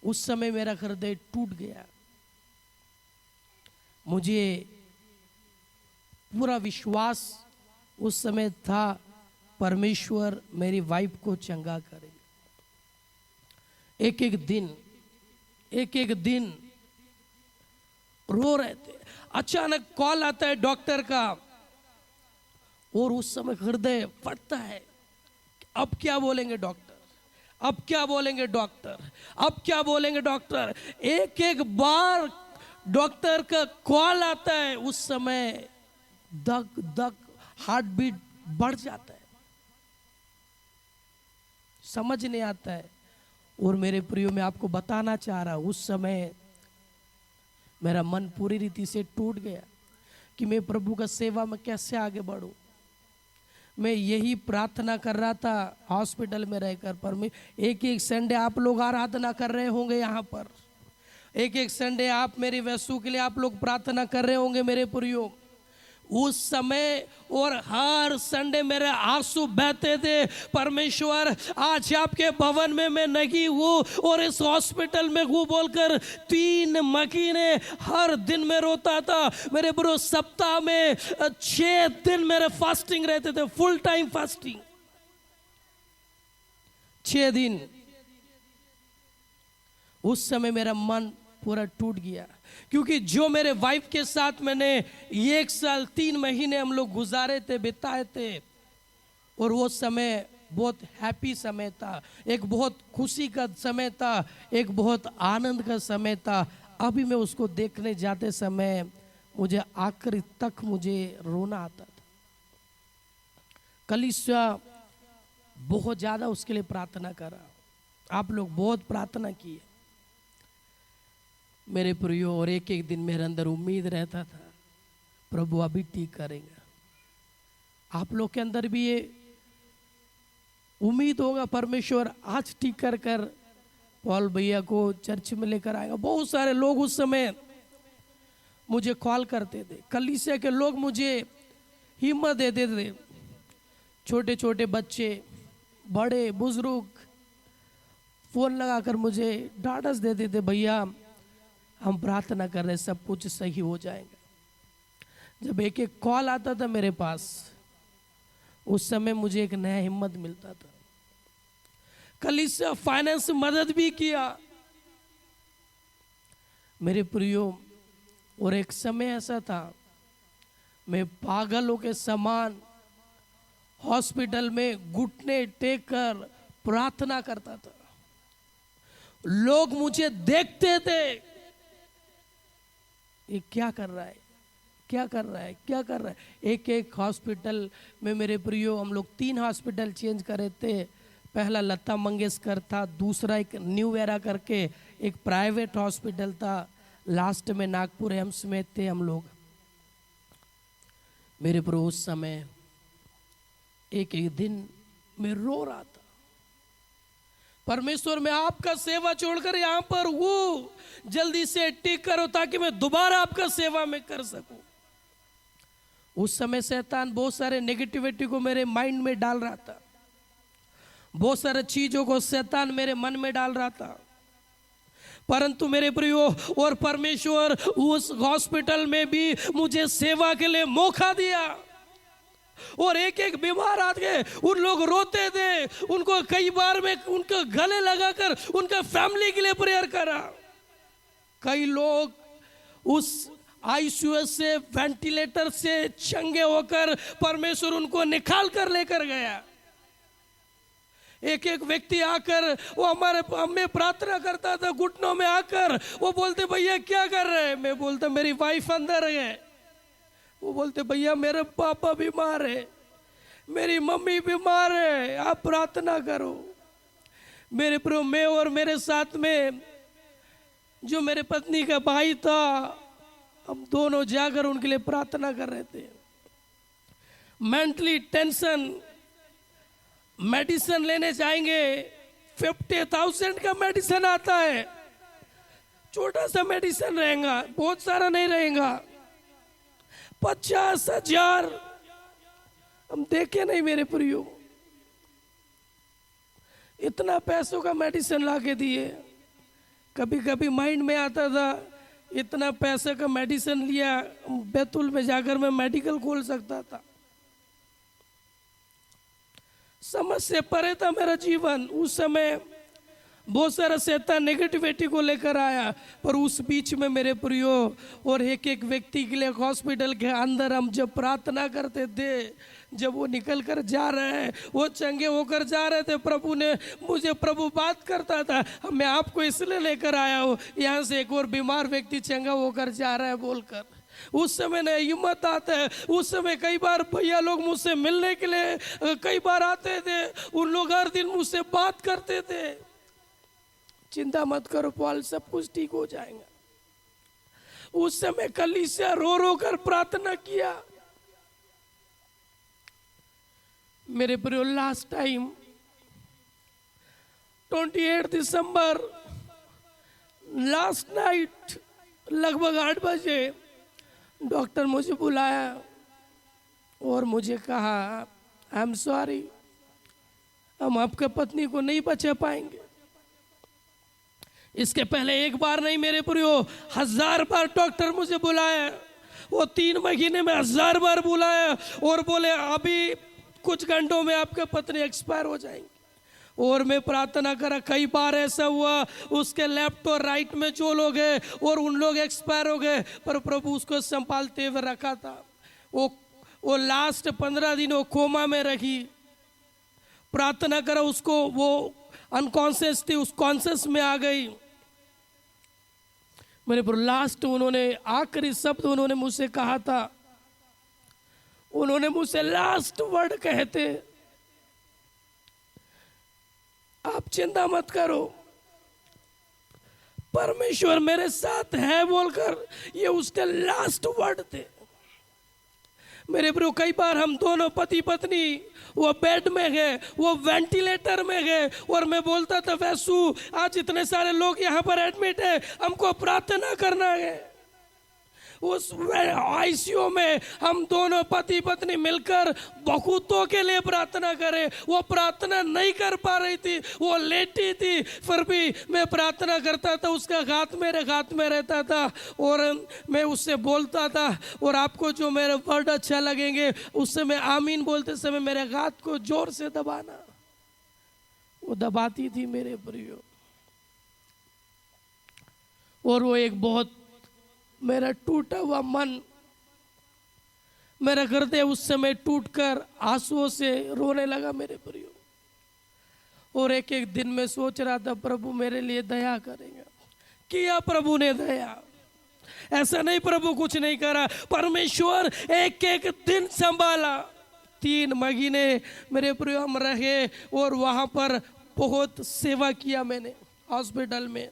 उस समय मेरा हृदय टूट गया। मुझे पूरा विश्वास उस समय था परमेश्वर मेरी वाइफ को चंगा करेगा। एक एक दिन रो रहे थे। अचानक कॉल आता है डॉक्टर का और उस समय हृदय फटता है। अब क्या बोलेंगे डॉक्टर, अब क्या बोलेंगे डॉक्टर, अब क्या बोलेंगे डॉक्टर। एक एक बार डॉक्टर का कॉल आता है, उस समय धक धक हार्ट बीट बढ़ जाता है, समझ नहीं आता है। और मेरे प्रियो, मैं आपको बताना चाह रहा हूं, उस समय मेरा मन पूरी रीति से टूट गया कि मैं प्रभु का सेवा में कैसे आगे बढ़ूं। मैं यही प्रार्थना कर रहा था हॉस्पिटल में रहकर। पर मैं एक एक संडे आप लोग आराधना कर रहे होंगे यहाँ पर, एक एक संडे आप मेरी वैसू के लिए आप लोग प्रार्थना कर रहे होंगे मेरे प्रियो। उस समय और हर संडे मेरे आंसू बहते थे, परमेश्वर आज आपके भवन में मैं नहीं हूँ और इस हॉस्पिटल में हूँ बोलकर 3 महीने हर दिन में रोता था मेरे ब्रो। सप्ताह में 6 दिन मेरे फास्टिंग रहते थे, फुल टाइम फास्टिंग 6 दिन। उस समय मेरा मन पूरा टूट गया क्योंकि जो मेरे वाइफ के साथ मैंने 1 साल 3 महीने हम लोग गुजारे थे, बिताए थे, और वो समय बहुत हैप्पी समय था, एक बहुत खुशी का समय था, एक बहुत आनंद का समय था। अभी मैं उसको देखने जाते समय मुझे आखिरी तक मुझे रोना आता था। कलीसिया बहुत ज़्यादा उसके लिए प्रार्थना करा, आप लोग बहुत प्रार्थना किए मेरे प्रियो। और एक एक दिन मेरे अंदर उम्मीद रहता था प्रभु अभी ठीक करेगा। आप लोग के अंदर भी ये उम्मीद होगा परमेश्वर आज ठीक कर कर पॉल भैया को चर्च में लेकर आएगा। बहुत सारे लोग उस समय मुझे कॉल करते थे, कलीसिया के लोग मुझे हिम्मत देते थे, छोटे छोटे बच्चे, बड़े बुजुर्ग फोन लगाकर मुझे ढाढ़स देते थे, भैया हम प्रार्थना कर रहे सब कुछ सही हो जाएगा। जब एक एक कॉल आता था मेरे पास, उस समय मुझे एक नया हिम्मत मिलता था। कलीसिया फाइनेंस मदद भी किया मेरे प्रियो। और एक समय ऐसा था मैं पागलों के समान हॉस्पिटल में घुटने टेक कर प्रार्थना करता था। लोग मुझे देखते थे, ये क्या कर रहा है, क्या कर रहा है, क्या कर रहा है। एक एक हॉस्पिटल में मेरे प्रियो हम लोग 3 हॉस्पिटल चेंज करे थे। पहला लता मंगेशकर था, दूसरा एक न्यू एरा करके एक प्राइवेट हॉस्पिटल था, लास्ट में नागपुर एम्स में थे हम लोग। मेरे प्रियो उस समय एक एक दिन मैं रो रहा था, परमेश्वर मैं आपका सेवा छोड़कर यहाँ पर हूँ, जल्दी से ठीक करो ताकि मैं दोबारा आपका सेवा में कर सकूं। उस समय शैतान बहुत सारे नेगेटिविटी को मेरे माइंड में डाल रहा था, बहुत सारे चीजों को शैतान मेरे मन में डाल रहा था। परंतु मेरे प्रियो और परमेश्वर उस हॉस्पिटल में भी मुझे सेवा के लिए मौका दिया। और एक एक बीमार आके उन लोग रोते थे, उनको कई बार मैं उनके गले लगाकर उनका फैमिली के लिए प्रेयर करा। कई लोग उस आईसीयू से, वेंटिलेटर से चंगे होकर परमेश्वर उनको निकाल कर लेकर गया। एक एक व्यक्ति आकर वो हमें प्रार्थना करता था, घुटनों में आकर वो बोलते भैया क्या कर रहे हैं। मैं बोलता मेरी वाइफ अंदर है। वो बोलते भैया मेरे पापा बीमार है, मेरी मम्मी बीमार है, आप प्रार्थना करो। मेरे प्रो मैं और मेरे साथ में जो मेरे पत्नी का भाई था, हम दोनों जाकर उनके लिए प्रार्थना कर रहे थे। मेंटली टेंशन, मेडिसिन लेने जाएंगे, 50,000 का मेडिसिन आता है। छोटा सा मेडिसिन रहेगा, बहुत सारा नहीं रहेगा, 50,000 हम देखे नहीं मेरे प्रियो। इतना पैसों का मेडिसिन लाके दिए। कभी कभी माइंड में आता था इतना पैसे का मेडिसिन लिया, बैतूल में जाकर मैं मेडिकल खोल सकता था। समझ से परे था मेरा जीवन। उस समय बहुत सारा शैतान नेगेटिविटी को लेकर आया, पर उस बीच में मेरे प्रियो और एक एक व्यक्ति के लिए हॉस्पिटल के अंदर हम जब प्रार्थना करते थे, जब वो निकल कर जा रहे हैं, वो चंगे होकर जा रहे थे, प्रभु ने मुझे प्रभु बात करता था मैं आपको इसलिए लेकर आया हूँ, यहाँ से एक और बीमार व्यक्ति चंगा होकर जा रहा है बोलकर। उस समय न हिम्मत आता है। उस समय कई बार भैया लोग मुझसे मिलने के लिए कई बार आते थे, उन लोग हर दिन मुझसे बात करते थे, चिंता मत करो पॉल, सब कुछ ठीक हो जाएगा। उस समय कलीसिया रो रो कर प्रार्थना किया। मेरे प्रियो लास्ट टाइम 28 दिसंबर लास्ट नाइट लगभग 8 बजे डॉक्टर मुझे बुलाया और मुझे कहा आई एम सॉरी, हम आपके पत्नी को नहीं बचा पाएंगे। इसके पहले एक बार नहीं मेरे प्रियो 1000 बार डॉक्टर मुझे बुलाया, वो 3 महीने में 1000 बार बुलाया और बोले अभी कुछ घंटों में आपके पत्नी एक्सपायर हो जाएंगे। और मैं प्रार्थना करा, कई बार ऐसा हुआ उसके लेफ्ट और राइट में जो लोग हैं और उन लोग एक्सपायर हो गए, पर प्रभु उसको संभालते हुए रखा था। वो लास्ट 15 दिन वो कोमा में रही। प्रार्थना करा उसको, वो अनकॉन्शियस थी, उस कॉन्शियस में आ गई। मेरे पर लास्ट उन्होंने आखिरी शब्द उन्होंने मुझसे कहा था, उन्होंने मुझसे लास्ट वर्ड कहते आप चिंता मत करो, परमेश्वर मेरे साथ है बोलकर, ये उसके लास्ट वर्ड थे। मेरे प्रियो कई बार हम दोनों पति पत्नी वो बेड में गए, वो वेंटिलेटर में गए और मैं बोलता था वैसु आज इतने सारे लोग यहाँ पर एडमिट है, हमको प्रार्थना करना है। उस आईसीयू में हम दोनों पति पत्नी मिलकर बहुतों के लिए प्रार्थना करें। वो प्रार्थना नहीं कर पा रही थी, वो लेटी थी, फिर भी मैं प्रार्थना करता था, उसका हाथ मेरे हाथ में रहता था और मैं उससे बोलता था। और आपको जो मेरे वर्ड अच्छा लगेंगे उससे मैं आमीन बोलते समय मेरे हाथ को जोर से दबाना। वो दबाती थी मेरे प्रियो, और वो एक बहुत मेरा टूटा हुआ मन, मेरा हृदय उस समय टूटकर आंसुओं से रोने लगा मेरे प्रियो। और एक एक दिन में सोच रहा था प्रभु मेरे लिए दया करेगा। किया प्रभु ने दया, ऐसा नहीं प्रभु कुछ नहीं करा। परमेश्वर एक एक दिन संभाला। 3 महीने मेरे प्रियो हम रहे और वहां पर बहुत सेवा किया मैंने हॉस्पिटल में।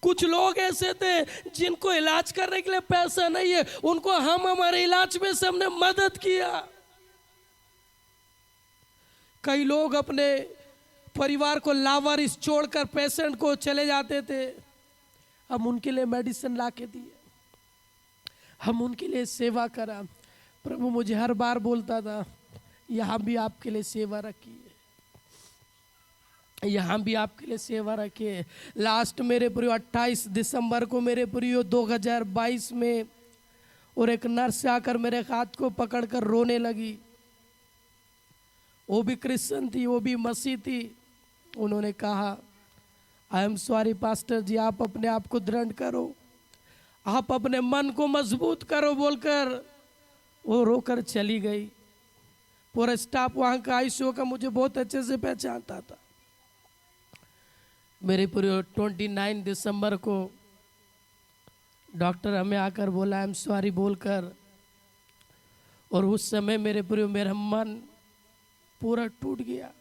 कुछ लोग ऐसे थे जिनको इलाज करने के लिए पैसा नहीं है, उनको हम हमारे इलाज में से हमने मदद किया। कई लोग अपने परिवार को लावारिस छोड़कर पेशेंट को चले जाते थे, हम उनके लिए मेडिसिन ला के दिए, हम उनके लिए सेवा करा। प्रभु मुझे हर बार बोलता था यहाँ भी आपके लिए सेवा रखी है, यहाँ भी आपके लिए सेवा रखे। लास्ट मेरे प्रियो 28 दिसंबर को मेरे प्रियो 2022 में, और एक नर्स आकर मेरे हाथ को पकड़कर रोने लगी। वो भी क्रिश्चियन थी, वो भी मसीह थी। उन्होंने कहा आई एम सॉरी पास्टर जी, आप अपने आप को दृढ़ करो, आप अपने मन को मजबूत करो बोलकर वो रोकर चली गई। पूरा स्टाफ वहाँ का आईसीयू का मुझे बहुत अच्छे से पहचानता था। मेरे पूरे 29 दिसंबर को डॉक्टर हमें आकर बोला आई एम सॉरी बोलकर, और उस समय मेरे पूरे मेरा मन पूरा टूट गया।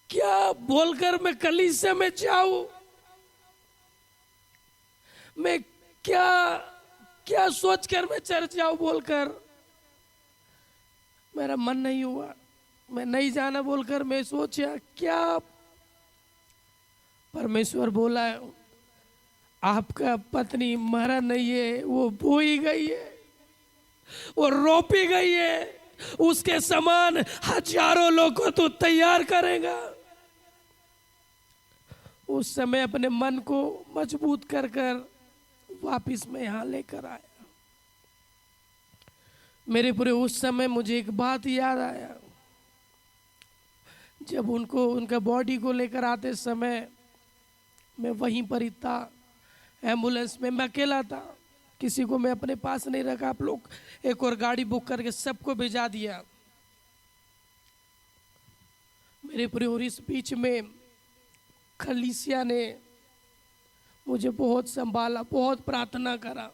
क्या बोलकर मैं कलीसिया में जाऊं, मैं क्या क्या सोचकर मैं चर्च जाऊं बोलकर मेरा मन नहीं हुआ, मैं नहीं जाना बोलकर मैं सोचा क्या। परमेश्वर बोला आपका पत्नी मरा नहीं है, वो बोई गई है, वो रोपी गई है, उसके समान हजारों लोगों को तो तैयार करेगा। उस समय अपने मन को मजबूत कर कर वापिस मैं यहाँ लेकर आया। मेरे पूरे उस समय मुझे एक बात याद आया, जब उनको उनका बॉडी को लेकर आते समय मैं वहीं पर ही था, एम्बुलेंस में मैं अकेला था, किसी को मैं अपने पास नहीं रखा। आप लोग एक और गाड़ी बुक करके सबको भेजा दिया। मेरे पूरे और इस बीच में कलीसिया ने मुझे बहुत संभाला, बहुत प्रार्थना करा।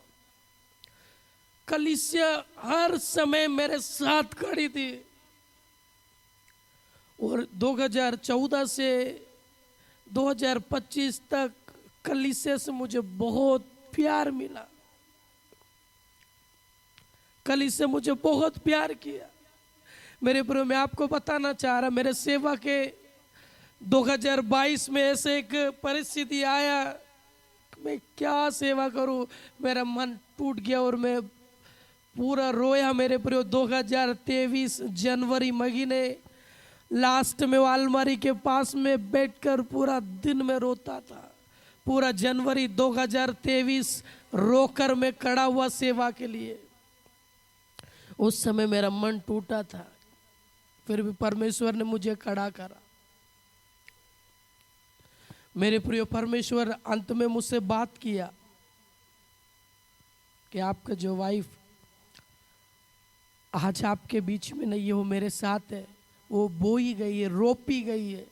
कलीसिया हर समय मेरे साथ खड़ी थी, और 2014 से 2025 तक कलीसिया से मुझे बहुत प्यार मिला। कलीसिया मुझे बहुत प्यार किया। मेरे प्रिय मैं आपको बताना चाह रहा, मेरे सेवा के 2022 में ऐसे एक परिस्थिति आया, मैं क्या सेवा करूं, मेरा मन टूट गया और मैं पूरा रोया। मेरे प्रिय 2023 जनवरी महीने लास्ट में अलमारी के पास में बैठकर पूरा दिन में रोता था। पूरा जनवरी 2023 रोकर मैं खड़ा हुआ सेवा के लिए। उस समय मेरा मन टूटा था, फिर भी परमेश्वर ने मुझे खड़ा करा। मेरे प्रिय परमेश्वर अंत में मुझसे बात किया कि आपका जो वाइफ आज आपके बीच में नहीं है, वो मेरे साथ है, वो बोई गई है, रोपी गई है।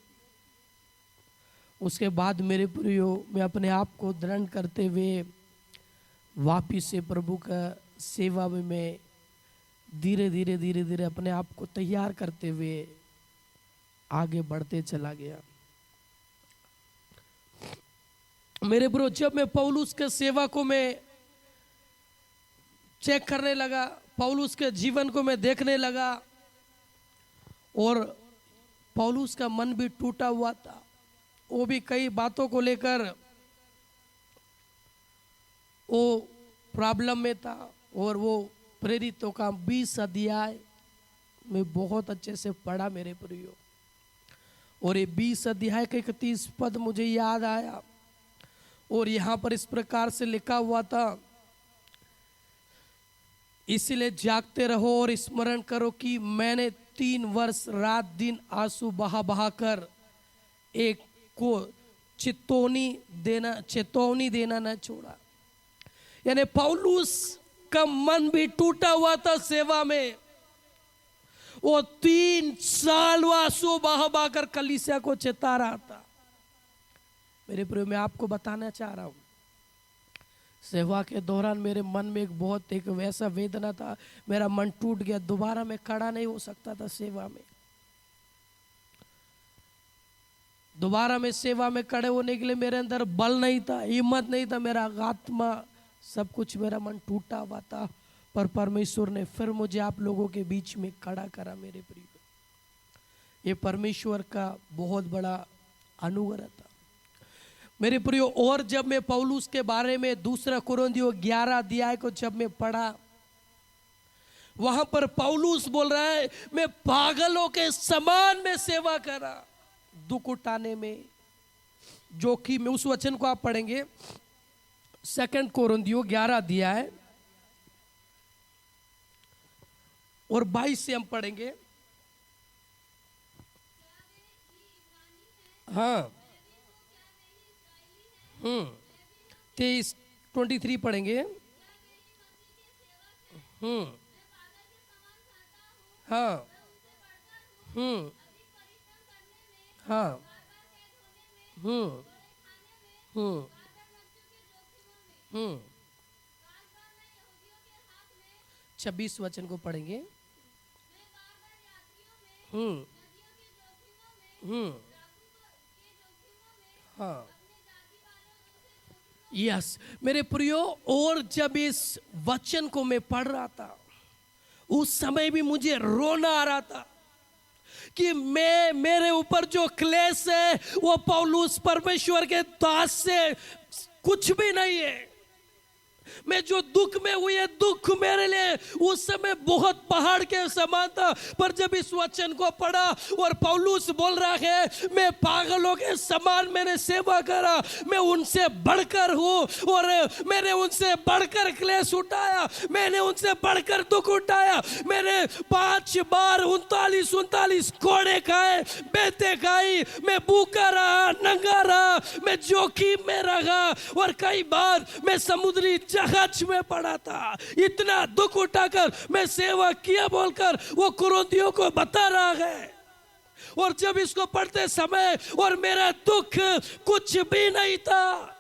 उसके बाद मेरे प्रियो मैं अपने आप को दृढ़ करते हुए वापिस से प्रभु का सेवा में मैं धीरे धीरे अपने आप को तैयार करते हुए आगे बढ़ते चला गया। मेरे ब्रो जब मैं पौलुस के सेवा को मैं चेक करने लगा, पौलुस के जीवन को मैं देखने लगा, और पौलुस का मन भी टूटा हुआ था। वो भी कई बातों को लेकर वो प्रॉब्लम में था और वो प्रेरितों का 20 अध्याय में बहुत अच्छे से पढ़ा मेरे प्रियो, और ये 20 अध्याय का 31 पद मुझे याद आया, और यहाँ पर इस प्रकार से लिखा हुआ था, इसलिए जागते रहो और स्मरण करो कि मैंने 3 वर्ष रात दिन आंसू बहा बहा कर एक को चेतावनी देना न छोड़ा। यानी पौलुस का मन भी टूटा हुआ था सेवा में, वो 3 साल आंसू बहा बहा कर कलीसिया को चेता रहा था। मेरे प्रिय, मैं आपको बताना चाह रहा हूं, सेवा के दौरान मेरे मन में एक वैसा वेदना था, मेरा मन टूट गया, दोबारा मैं खड़ा नहीं हो सकता था सेवा में। दोबारा मैं सेवा में खड़े होने के लिए मेरे अंदर बल नहीं था, हिम्मत नहीं था, मेरा आत्मा सब कुछ, मेरा मन टूटा हुआ था। पर परमेश्वर ने फिर मुझे आप लोगों के बीच में खड़ा करा मेरे प्रिय। ये परमेश्वर का बहुत बड़ा अनुग्रह था मेरे प्रियो। और जब मैं पौलुस के बारे में 2 कुरिन्थियों 11 अध्याय को जब मैं पढ़ा, वहां पर पौलुस बोल रहा है, मैं पागलों के समान में सेवा करा, दुख उठाने में, जोखिम में। उस वचन को आप पढ़ेंगे 2 कुरिन्थियों 11 अध्याय और 22 से हम पढ़ेंगे। हाँ, 23 पढ़ेंगे। हाँ, हाँ, 26 वचन को पढ़ेंगे। हाँ, यस मेरे प्रियो, और जब इस वचन को मैं पढ़ रहा था, उस समय भी मुझे रोना आ रहा था कि मेरे ऊपर जो क्लेश है वो पौलुस परमेश्वर के दास से कुछ भी नहीं है। मैं जो दुख में हुई है, दुख मेरे लिए उस समय बहुत पहाड़ के समान था। पर जब इस वचन को पढ़ा और पौलुस बोल रहा है, मैं पागलों के समान मैंने सेवा करा, मैं उनसे बढ़कर हूं और मैंने उनसे बढ़कर क्लेश उठाया, मैंने उनसे बढ़कर दुख उठाया। मैंने 5 बार 39 कोड़े खाए, बेते खाई, मैं भूखा रहा, नंगा रहा, मैं जोखिम में रहा, और कई बार मैं समुद्री जहाज में पड़ा था। इतना दुख उठाकर मैं सेवा किया बोलकर वो कुरिन्थियों को बता रहा है। और जब इसको पढ़ते समय, और मेरा दुख कुछ भी नहीं था,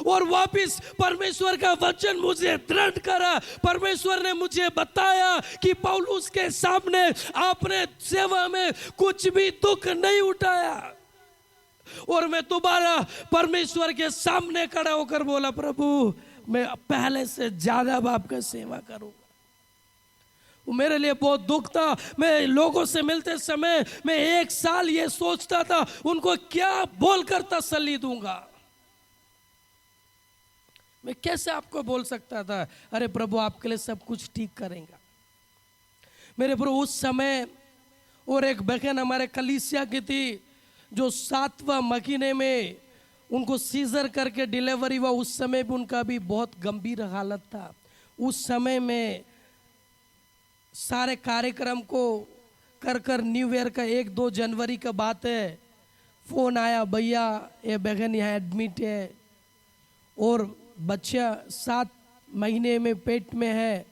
और वापिस परमेश्वर का वचन मुझे दृढ़ करा। परमेश्वर ने मुझे बताया कि पौलुस के सामने आपने सेवा में कुछ भी दुख नहीं उठाया। और मैं दोबारा परमेश्वर के सामने खड़ा होकर बोला, प्रभु मैं पहले से ज्यादा आपका सेवा करूंगा। मेरे लिए बहुत दुख था। मैं लोगों से मिलते समय मैं 1 साल ये सोचता था, उनको क्या बोलकर तसल्ली दूंगा। मैं कैसे आपको बोल सकता था, अरे प्रभु आपके लिए सब कुछ ठीक करेंगे। मेरे प्रभु उस समय और एक बहन हमारे कलीसिया की थी, जो 7वां महीने में उनको सीजर करके डिलीवरी हुआ। उस समय भी उनका भी बहुत गंभीर हालत था। उस समय में सारे कार्यक्रम को कर न्यू ईयर का 1-2 जनवरी का बात है, फोन आया, भैया ये बहन यहाँ एडमिट है और बच्चा 7 महीने में पेट में है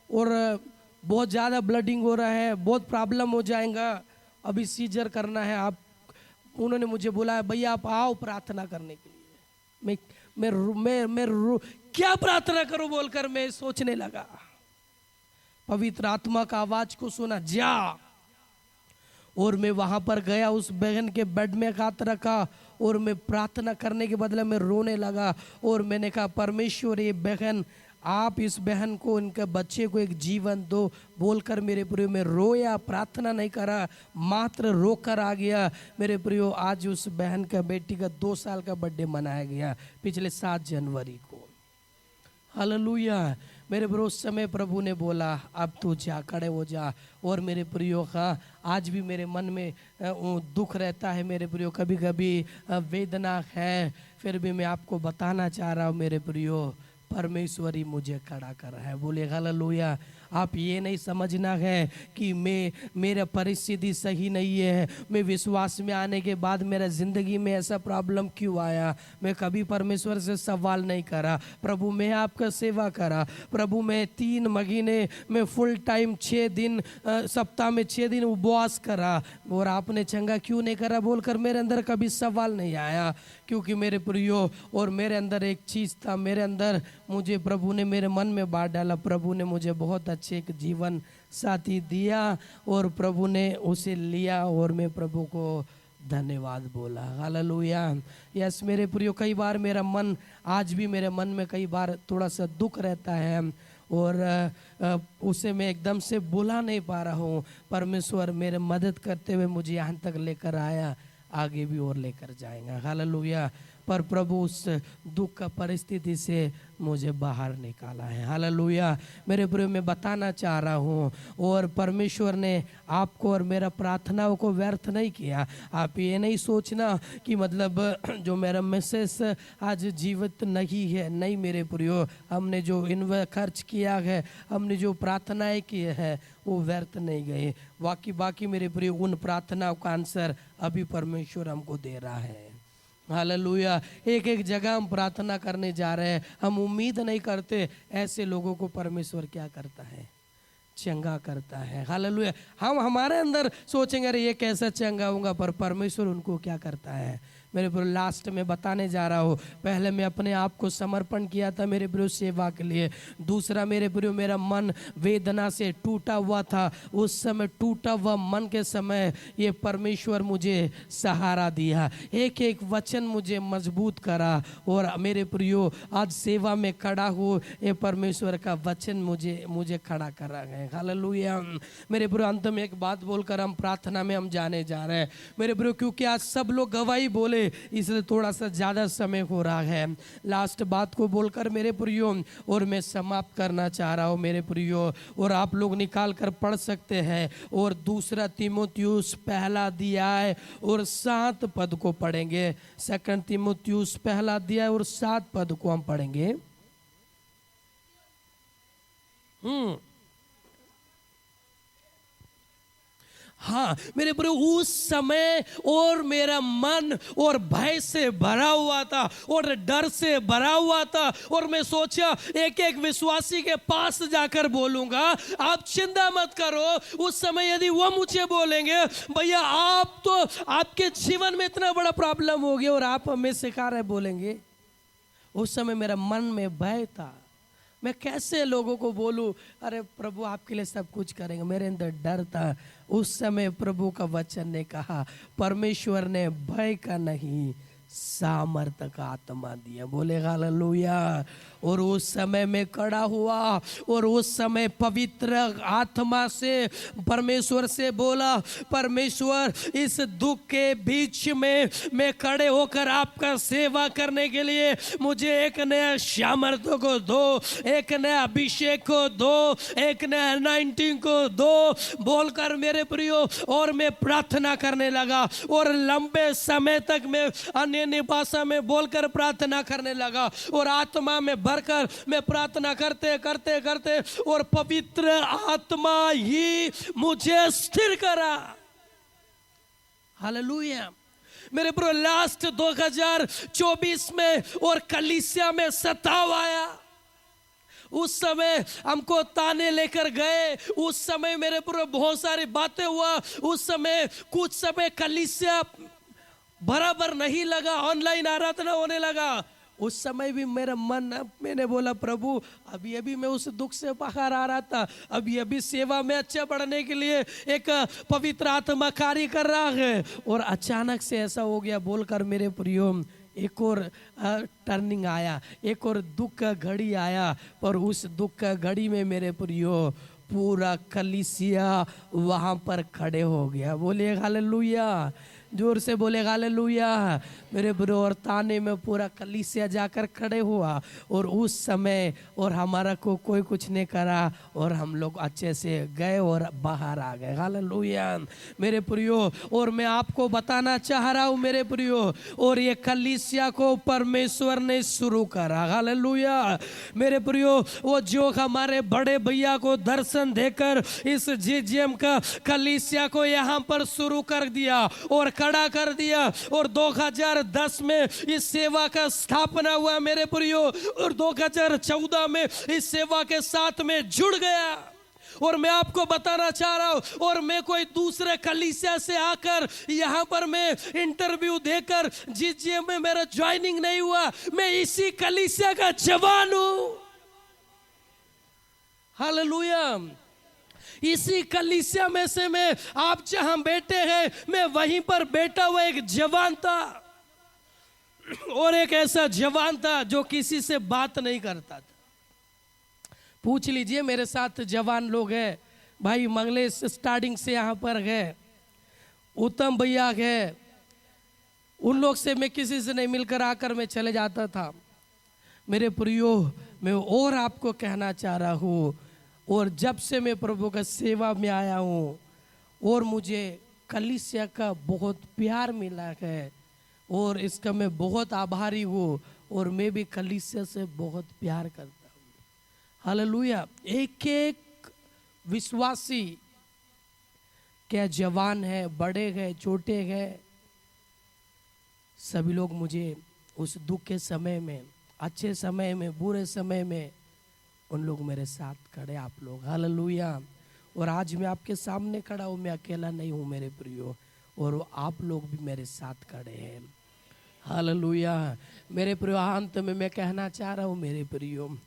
और बहुत ज़्यादा ब्लडिंग हो रहा है, बहुत प्रॉब्लम हो जाएगा, अभी सीजर करना है। आप उन्होंने मुझे बुलाया, भैया आप आओ प्रार्थना करने के लिए। मैं क्या प्रार्थना करूं बोलकर मैं सोचने लगा। पवित्र आत्मा का आवाज को सुना, जा। और मैं वहां पर गया, उस बहन के बेड में हाथ रखा और मैं प्रार्थना करने के बदले में रोने लगा। और मैंने कहा, परमेश्वर ये बहन, आप इस बहन को, इनके बच्चे को एक जीवन दो बोलकर मेरे प्रियो में रोया, प्रार्थना नहीं करा, मात्र रोकर आ गया। मेरे प्रियो आज उस बहन का, बेटी का 2 साल का बर्थडे मनाया गया पिछले 7 जनवरी को। हालेलुया। मेरे प्रियो उस समय प्रभु ने बोला अब तू जा, खड़े हो जा। और मेरे प्रियो का आज भी मेरे मन में दुख रहता है मेरे प्रियो, कभी कभी वेदना है, फिर भी मैं आपको बताना चाह रहा हूँ मेरे प्रियो, परमेश्वर ही मुझे खड़ा कर रहा है। बोले हालेलुया। आप ये नहीं समझना है कि मेरा परिस्थिति सही नहीं है, मैं विश्वास में आने के बाद मेरा ज़िंदगी में ऐसा प्रॉब्लम क्यों आया। मैं कभी परमेश्वर से सवाल नहीं करा, प्रभु मैं आपका सेवा करा, प्रभु मैं 3 महीने में फुल टाइम 6 दिन सप्ताह में 6 दिन उपवास करा और आपने चंगा क्यों नहीं करा बोलकर मेरे अंदर कभी सवाल नहीं आया। क्योंकि मेरे प्रियो और मेरे अंदर एक चीज़ था, मेरे अंदर मुझे प्रभु ने मेरे मन में बांट डाला। प्रभु ने मुझे बहुत अच्छे एक जीवन साथी दिया और प्रभु ने उसे लिया और मैं प्रभु को धन्यवाद बोला। हालेलुया। यस मेरे प्रियो, कई बार मेरा मन, आज भी मेरे मन में कई बार थोड़ा सा दुख रहता है और उसे मैं एकदम से बुला नहीं पा रहा हूँ। परमेश्वर मेरे मदद करते हुए मुझे यहाँ तक लेकर आया, आगे भी और लेकर जाएगा। हालेलुया। पर प्रभु उस दुख का परिस्थिति से मुझे बाहर निकाला है। हालेलुया। मेरे प्रियो मैं बताना चाह रहा हूँ और परमेश्वर ने आपको और मेरा प्रार्थनाओं को व्यर्थ नहीं किया। आप ये नहीं सोचना कि मतलब जो मेरा मैसेज आज जीवित नहीं है, नहीं मेरे प्रियो, हमने जो खर्च किया है, हमने जो प्रार्थनाएं की है वो व्यर्थ नहीं गए। बाकी मेरे प्रियो उन प्रार्थनाओं का आंसर अभी परमेश्वर हमको दे रहा है। हालेलुया। एक जगह हम प्रार्थना करने जा रहे हैं, हम उम्मीद नहीं करते ऐसे लोगों को परमेश्वर क्या करता है, चंगा करता है। हालेलुया। हम हमारे अंदर सोचेंगे अरे ये कैसा चंगा होगा, पर परमेश्वर उनको क्या करता है। मेरे प्रियो लास्ट में बताने जा रहा हूँ, पहले मैं अपने आप को समर्पण किया था मेरे प्रियो सेवा के लिए। दूसरा मेरे प्रियो मेरा मन वेदना से टूटा हुआ था, उस समय टूटा हुआ मन के समय ये परमेश्वर मुझे सहारा दिया, एक वचन मुझे मजबूत करा और मेरे प्रियो आज सेवा में खड़ा हो, ये परमेश्वर का वचन मुझे खड़ा करा गया। हालेलुया। मेरे प्रियो अंत में एक बात बोलकर हम प्रार्थना में हम जाने जा रहे हैं मेरे प्रियो, क्योंकि आज सब लोग गवाही बोले इसलिए थोड़ा सा ज्यादा समय हो रहा है। लास्ट बात को बोलकर मेरे प्रियो और मैं समाप्त करना चाह रहा हूँ मेरे प्रियो, और आप लोग निकाल कर पढ़ सकते हैं। और 2 तीमुथियुस पहला अध्याय और 7 पद को पढ़ेंगे। 2 तीमुथियुस पहला अध्याय और 7 पद को हम पढ़ेंगे। हाँ मेरे प्रभु उस समय और मेरा मन और भय से भरा हुआ था और डर से भरा हुआ था, और मैं सोचा एक विश्वासी के पास जाकर बोलूंगा आप चिंता मत करो। उस समय यदि वो मुझे बोलेंगे भैया आप तो आपके जीवन में इतना बड़ा प्रॉब्लम हो गया और आप हमें सिखा रहे बोलेंगे, उस समय मेरा मन में भय था, मैं कैसे लोगों को बोलूं अरे प्रभु आपके लिए सब कुछ करेंगे। मेरे अंदर डर था। उस समय प्रभु का वचन ने कहा, परमेश्वर ने भय का नहीं सामर्थ्य का आत्मा दिया। बोले हालेलुया। और उस समय में खड़ा हुआ और उस समय पवित्र आत्मा से परमेश्वर से बोला, परमेश्वर इस दुख के बीच में मैं खड़े होकर आपका सेवा करने के लिए मुझे एक नया सामर्थ्य को दो, एक नया अभिषेक को दो, एक नया अनाइंटिंग को दो बोलकर मेरे प्रियो, और मैं प्रार्थना करने लगा और लंबे समय तक मैं अन्य भाषा में बोलकर प्रार्थना करने लगा और आत्मा में भरकर मैं प्रार्थना करते करते करते और पवित्र आत्मा ही मुझे स्थिर करा। हालेलुया। मेरे प्रो लास्ट 2024 में और कलीसिया में सताव आया, उस समय हमको ताने लेकर गए, उस समय मेरे प्रो बहुत सारी बातें हुआ, उस समय कुछ समय कलीसिया बराबर नहीं लगा, ऑनलाइन आराधना होने लगा। उस समय भी मेरा मन, मैंने बोला प्रभु अभी मैं उस दुख से बाहर आ रहा था, अभी सेवा में अच्छा बढ़ने के लिए एक पवित्र आत्मा कार्य कर रहा है, और अचानक से ऐसा हो गया बोलकर मेरे प्रियो एक और टर्निंग आया, एक और दुख का घड़ी आया। पर उस दुख का घड़ी में मेरे प्रियो पूरा कलीसिया वहां पर खड़े हो गया। बोले हालेलुया। जोर से बोले हालेलुया। मेरे प्रियो और ताने में पूरा कलीसिया जाकर खड़े हुआ और उस समय और हमारा को कोई कुछ नहीं करा और हम लोग अच्छे से गए और बाहर आ गए। हालेलुया मेरे प्रियो। और मैं आपको बताना चाह रहा हूँ मेरे प्रियो, और ये कलीसिया को परमेश्वर ने शुरू करा। हालेलुया मेरे प्रियो। वो जो हमारे बड़े भैया को दर्शन देकर इस जीजीएम का कलीसिया को यहाँ पर शुरू कर दिया और खड़ा कर दिया और 2010 में इस सेवा का स्थापना हुआ मेरे प्रियो, और 2014 में इस सेवा के साथ में जुड़ गया। और मैं आपको बताना चाह रहा हूं, और मैं कोई दूसरे कलीसिया से आकर यहां पर मैं इंटरव्यू देकर जीजीएम में मेरा ज्वाइनिंग नहीं हुआ, मैं इसी कलीसिया का जवान हूं। हालेलुया। इसी कलीसिया में से मैं, आप जहां बैठे हैं मैं वहीं पर बैठा हुआ एक जवान था, और एक ऐसा जवान था जो किसी से बात नहीं करता था। पूछ लीजिए मेरे साथ जवान लोग हैं, भाई मंगलेश स्टार्टिंग से यहाँ पर गए, उत्तम भैया गए, उन लोग से मैं किसी से नहीं मिलकर आकर मैं चले जाता था। मेरे प्रियो मैं और आपको कहना चाह रहा हूँ, और जब से मैं प्रभु का सेवा में आया हूँ और मुझे कलीसिया का बहुत प्यार मिला है और इसका मैं बहुत आभारी हूँ, और मैं भी कलीसिया से बहुत प्यार करता हूँ। हालेलुया। एक एक विश्वासी क्या जवान है, बड़े हैं, छोटे हैं, सभी लोग मुझे उस दुख के समय में, अच्छे समय में, बुरे समय में, उन लोग मेरे साथ खड़े। आप लोग हालेलुया। और आज मैं आपके सामने खड़ा हूँ, मैं अकेला नहीं हूँ मेरे प्रियो, और आप लोग भी मेरे साथ खड़े हैं। हालेलुया मेरे प्रियो। अंत में मैं कहना चाह रहा हूँ मेरे प्रियो,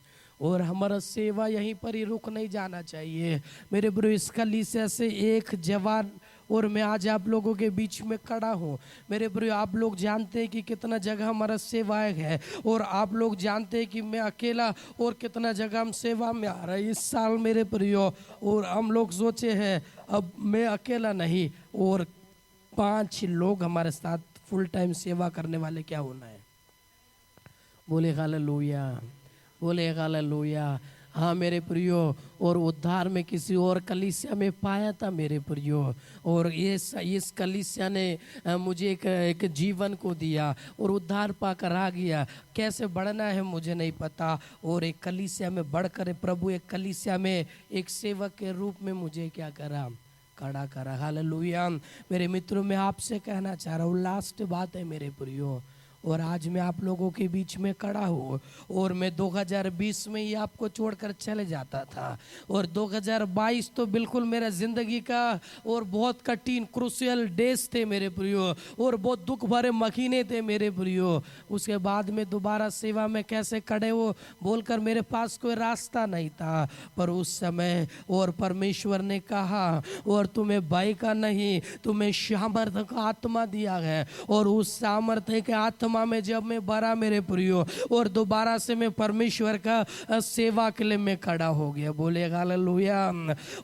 और हमारा सेवा यहीं पर ही रुक नहीं जाना चाहिए मेरे प्रियो। इस कलीसिया से एक जवान, और मैं आज आप लोगों के बीच में खड़ा हूँ मेरे प्रियो। आप लोग जानते हैं कि कितना जगह हमारा सेवाएं है, और आप लोग जानते हैं कि मैं अकेला और कितना जगह हम सेवा में आ रहा है इस साल मेरे प्रियो। और हम लोग सोचे हैं अब मैं अकेला नहीं, और 5 लोग हमारे साथ फुल टाइम सेवा करने वाले क्या होना है। बोले हालेलुया, बोले हालेलुया। हाँ मेरे प्रियो। और उद्धार में किसी और कलीसिया में पाया था मेरे प्रियो, और इस कलीसिया ने मुझे एक जीवन को दिया और उद्धार पाकर आ गया। कैसे बढ़ना है मुझे नहीं पता, और एक कलीसिया में बढ़कर प्रभु एक कलीसिया में एक सेवक के रूप में मुझे क्या करा, खड़ा करा। हालेलुया मेरे मित्रों। मैं आपसे कहना चाह रहा हूँ, लास्ट बात है मेरे प्रियो, और आज मैं आप लोगों के बीच में खड़ा हूँ, और मैं 2020 में ही आपको छोड़कर चले जाता था, और 2022 तो बिल्कुल मेरा ज़िंदगी का और बहुत कठिन क्रूशियल डेज थे मेरे प्रियो, और बहुत दुख भरे महीने थे मेरे प्रियो। उसके बाद में दोबारा सेवा में कैसे खड़े हो बोलकर मेरे पास कोई रास्ता नहीं था, पर उस समय और परमेश्वर ने कहा, और तुम्हें भय का नहीं, तुम्हें सामर्थ्य का आत्मा दिया है, और उस सामर्थ्य के आत्मा में जब मैं भरा मेरे प्रियो, और दोबारा से मैं परमेश्वर का सेवा के लिए मैं खड़ा हो गया। बोले हालेलुया।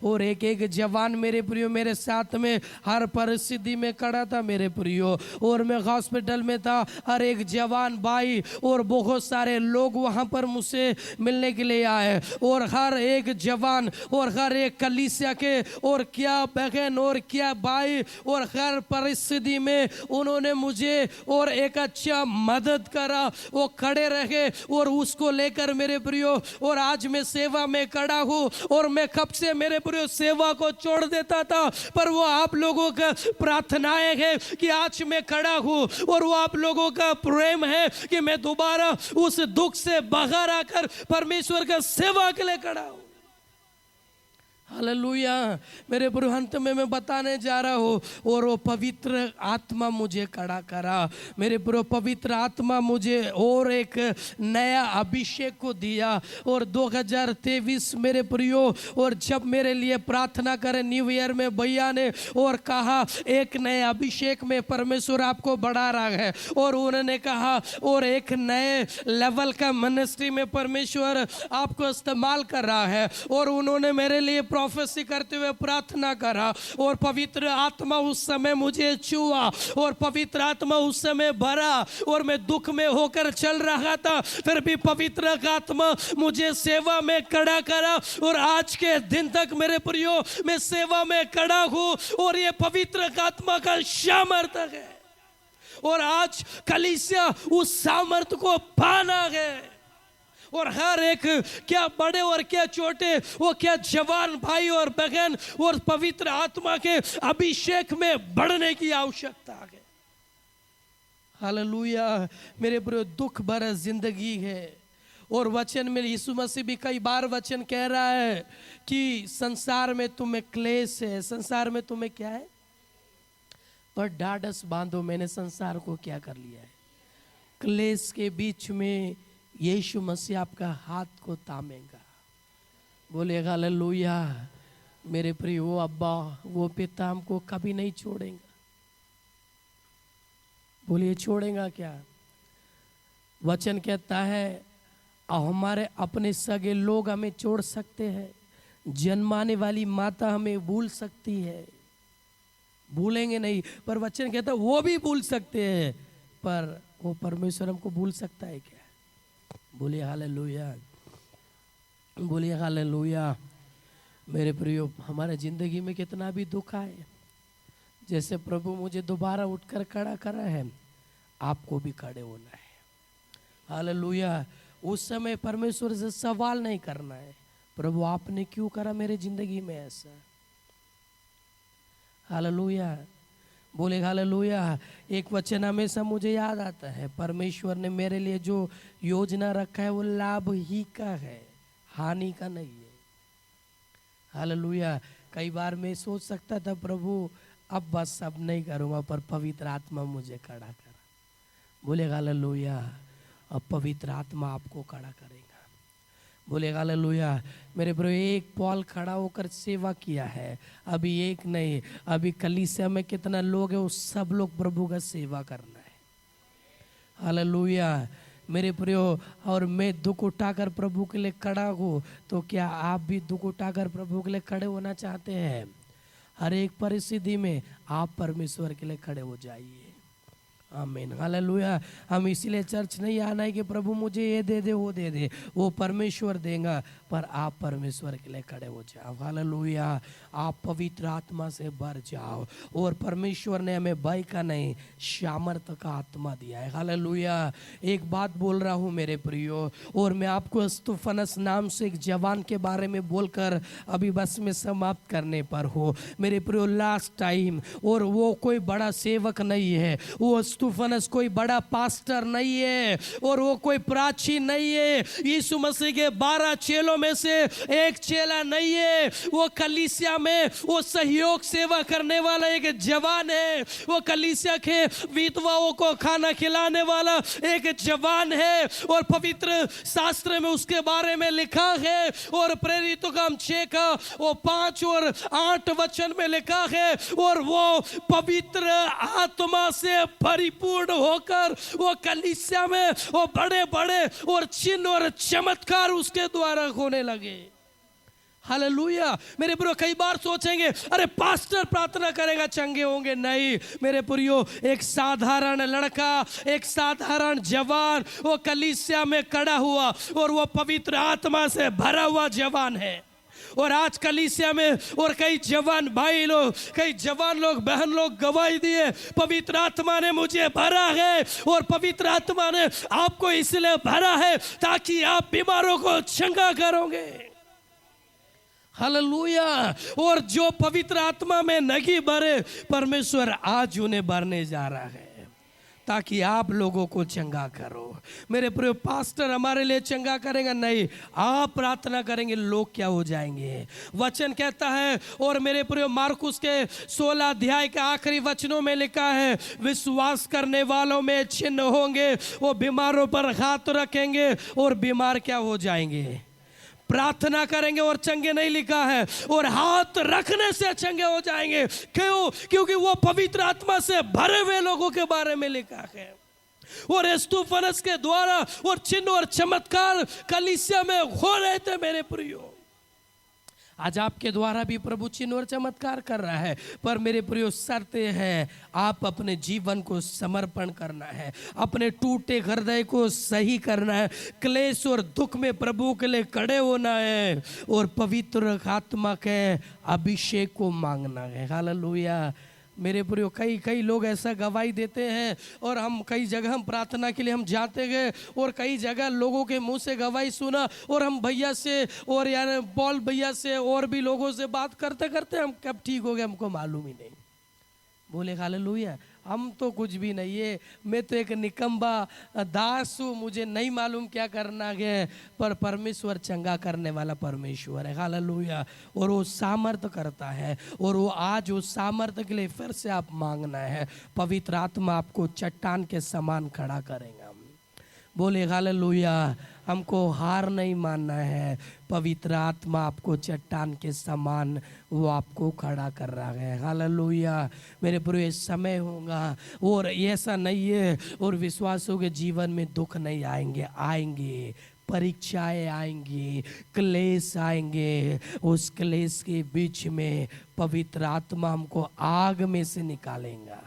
और एक एक जवान मेरे प्रियो मेरे साथ में हर परिस्थिति में खड़ा था मेरे प्रियो, और मैं हॉस्पिटल में था, हर एक जवान भाई और बहुत सारे लोग वहां पर मुझसे मिलने के लिए आए, और हर एक जवान और हर एक कलीसिया के और क्या बहन और क्या भाई, और हर परिस्थिति में उन्होंने मुझे और एक अच्छा मदद करा, वो खड़े रहे, और उसको लेकर मेरे प्रियो, और आज मैं सेवा में खड़ा हूँ, और मैं कब से मेरे प्रियो सेवा को छोड़ देता था, पर वो आप लोगों का प्रार्थनाएं है कि आज मैं खड़ा हूँ, और वो आप लोगों का प्रेम है कि मैं दोबारा उस दुख से बाहर आकर परमेश्वर का सेवा के लिए खड़ा हूँ। हालेलुया मेरे प्रभु। अंत में मैं बताने जा रहा हूँ, और वो पवित्र आत्मा मुझे खड़ा करा मेरे प्रभु। पवित्र आत्मा मुझे और एक नया अभिषेक को दिया, और 2023 मेरे प्रियो, और जब मेरे लिए प्रार्थना करे न्यू ईयर में भैया ने और कहा एक नए अभिषेक में परमेश्वर आपको बढ़ा रहा है, और उन्होंने कहा और एक नए लेवल का मिनिस्ट्री में परमेश्वर आपको इस्तेमाल कर रहा है, और उन्होंने मेरे लिए प्रोफेसी करते हुए प्रार्थना करा और पवित्र आत्मा उस समय मुझे छुआ और पवित्र आत्मा उस समय भरा और मैं दुख में होकर चल रहा था, फिर भी पवित्र आत्मा मुझे सेवा में खड़ा करा और आज के दिन तक मेरे प्रियो मैं सेवा में खड़ा हूं और ये पवित्र आत्मा का सामर्थ्य है। और आज कलीसिया उस सामर्थ्य को पाना है और हर एक, क्या बड़े और क्या छोटे, वो क्या जवान भाई और बहन और पवित्र आत्मा के अभिषेक में बढ़ने की आवश्यकता है। हालेलुया। मेरे प्रिय दुख भरा जिंदगी है और वचन में यीशु मसीह भी कई बार वचन कह रहा है कि संसार में तुम्हें क्लेश है, संसार में तुम्हें क्या है, पर ढाढ़स बांधो, मैंने संसार को क्या कर लिया है। क्लेश के बीच में यीशु मसीह आपका हाथ को थामेगा। बोलेगा हालेलुया। मेरे प्रिय वो अब्बा, वो पिता हमको कभी नहीं छोड़ेगा। बोलिए छोड़ेगा क्या? वचन कहता है हमारे अपने सगे लोग हमें छोड़ सकते हैं, जन्माने वाली माता हमें भूल सकती है, भूलेंगे नहीं, पर वचन कहता है वो भी भूल सकते हैं, पर वो परमेश्वर हमको भूल सकता है क्या? बोलिए हालेलुया, बोलिए हालेलुया। मेरे प्रियो, हमारे जिंदगी में कितना भी दुख आए, जैसे प्रभु मुझे दोबारा उठकर खड़ा करा है, आपको भी खड़े होना है। हालेलुया। उस समय परमेश्वर से सवाल नहीं करना है, प्रभु आपने क्यों करा मेरे जिंदगी में ऐसा। हालेलुया, बोले हालेलुया। एक वचन हमेशा मुझे याद आता है, परमेश्वर ने मेरे लिए जो योजना रखा है वो लाभ ही का है, हानि का नहीं है। हालेलुया। कई बार मैं सोच सकता था प्रभु अब बस अब नहीं करूँगा, पर पवित्र आत्मा मुझे खड़ा करा। बोले हालेलुया। अब पवित्र आत्मा आपको खड़ा करेगा। बोले हालेलुया। मेरे ब्रो, एक पॉल खड़ा होकर सेवा किया है, अभी एक नहीं, अभी कलीसिया में कितना लोग है, वो सब लोग प्रभु का सेवा करना है। हालेलुया। मेरे प्रियो, और मैं दुख उठाकर प्रभु के लिए खड़ा हूँ, तो क्या आप भी दुख उठाकर प्रभु के लिए खड़े होना चाहते हैं? हर एक परिस्थिति में आप परमेश्वर के लिए खड़े हो जाइए। आमीन, हालेलुया। हम इसीलिए चर्च नहीं आना है कि प्रभु मुझे ये दे दे वो दे दे, वो परमेश्वर देगा, पर आप परमेश्वर के लिए खड़े हो जाओ। हालेलुया। आप पवित्र आत्मा से भर जाओ और परमेश्वर ने हमें भय का नहीं, सामर्थ्य का आत्मा दिया है। हालेलुया। एक बात बोल रहा हूँ मेरे प्रियो, और मैं आपको स्तुफनस नाम से एक जवान के बारे में बोलकर अभी बस में समाप्त करने पर हूँ मेरे प्रियो। लास्ट टाइम, और वो कोई बड़ा सेवक नहीं है, वो स्तुफनस कोई बड़ा पास्टर नहीं है, और वो कोई प्राचीन नहीं है, यीशु मसीह के 12 चेलों में से एक चेला नहीं है। वो कलीसिया में वो सहयोग सेवा करने वाला एक जवान है, वो कलीसिया के विधवाओं को खाना खिलाने वाला एक जवान है, और पवित्र शास्त्र में उसके बारे में लिखा है, और प्रेरितों का 6 का वो 5 और 8 वचन में लिखा है, और वो पवित्र आत्मा से परिपूर्ण होकर वो कलीसिया में वो बड़े बड़े और चिन्ह और चमत्कार उसके द्वारा होने लगे। हालेलुया। मेरे प्रियो, कई बार सोचेंगे अरे पास्टर प्रार्थना करेगा चंगे होंगे, नहीं मेरे प्रियो, एक साधारण लड़का, एक साधारण जवान वो कलीसिया में खड़ा हुआ, और वो पवित्र आत्मा से भरा हुआ जवान है। और आज कलीसिया में और कई जवान भाई लोग, कई जवान लोग, बहन लोग गवाही दिए, पवित्र आत्मा ने मुझे भरा है, और पवित्र आत्मा ने आपको इसलिए भरा है ताकि आप बीमारों को चंगा करोगे। हालेलुया। और जो पवित्र आत्मा में नहीं भरे, परमेश्वर आज उन्हें भरने जा रहा है ताकि आप लोगों को चंगा करो। मेरे प्रिय, पास्टर हमारे लिए चंगा करेगा नहीं, आप प्रार्थना करेंगे, लोग क्या हो जाएंगे। वचन कहता है, और मेरे प्रिय मार्कुस के 16 अध्याय के आखिरी वचनों में लिखा है, विश्वास करने वालों में चिन्ह होंगे, वो बीमारों पर हाथ रखेंगे और बीमार क्या हो जाएंगे, प्रार्थना करेंगे और चंगे नहीं लिखा है, और हाथ रखने से चंगे हो जाएंगे। क्यों? क्योंकि वो पवित्र आत्मा से भरे हुए लोगों के बारे में लिखा है। और स्तुफनस के द्वारा और चिन्ह और चमत्कार कलीसिया में हो रहे थे। मेरे प्रियो, आज आपके द्वारा भी प्रभु चिन्ह और चमत्कार कर रहा है, पर मेरे प्रियो शर्त है आप अपने जीवन को समर्पण करना है, अपने टूटे हृदय को सही करना है, क्लेश और दुख में प्रभु के लिए खड़े होना है और पवित्र आत्मा के अभिषेक को मांगना है। हालेलुया। मेरे प्रियो कई लोग ऐसा गवाही देते हैं और हम कई जगह हम प्रार्थना के लिए हम जाते गए और कई जगह लोगों के मुंह से गवाही सुना और हम भैया से और यार पॉल भैया से और भी लोगों से बात करते करते हम कब ठीक हो गए हमको मालूम ही नहीं। बोले हालेलुया। हम तो कुछ भी नहीं है, मैं तो एक निकम्बा दास हूँ, मुझे नहीं मालूम क्या करना है, पर परमेश्वर चंगा करने वाला परमेश्वर है। हालेलुया। और वो सामर्थ करता है और वो आज उस सामर्थ के लिए फिर से आप मांगना है। पवित्र आत्मा आपको चट्टान के समान खड़ा करेगा। बोले हालेलुया। हमको हार नहीं मानना है, पवित्र आत्मा आपको चट्टान के समान वो आपको खड़ा कर रहा है। हालेलुया। मेरे पूरे समय होगा और ऐसा नहीं है और विश्वासों के जीवन में दुख नहीं आएंगे, आएंगे परीक्षाएं आएंगी, क्लेश आएंगे। उस क्लेश के बीच में पवित्र आत्मा हमको आग में से निकालेगा।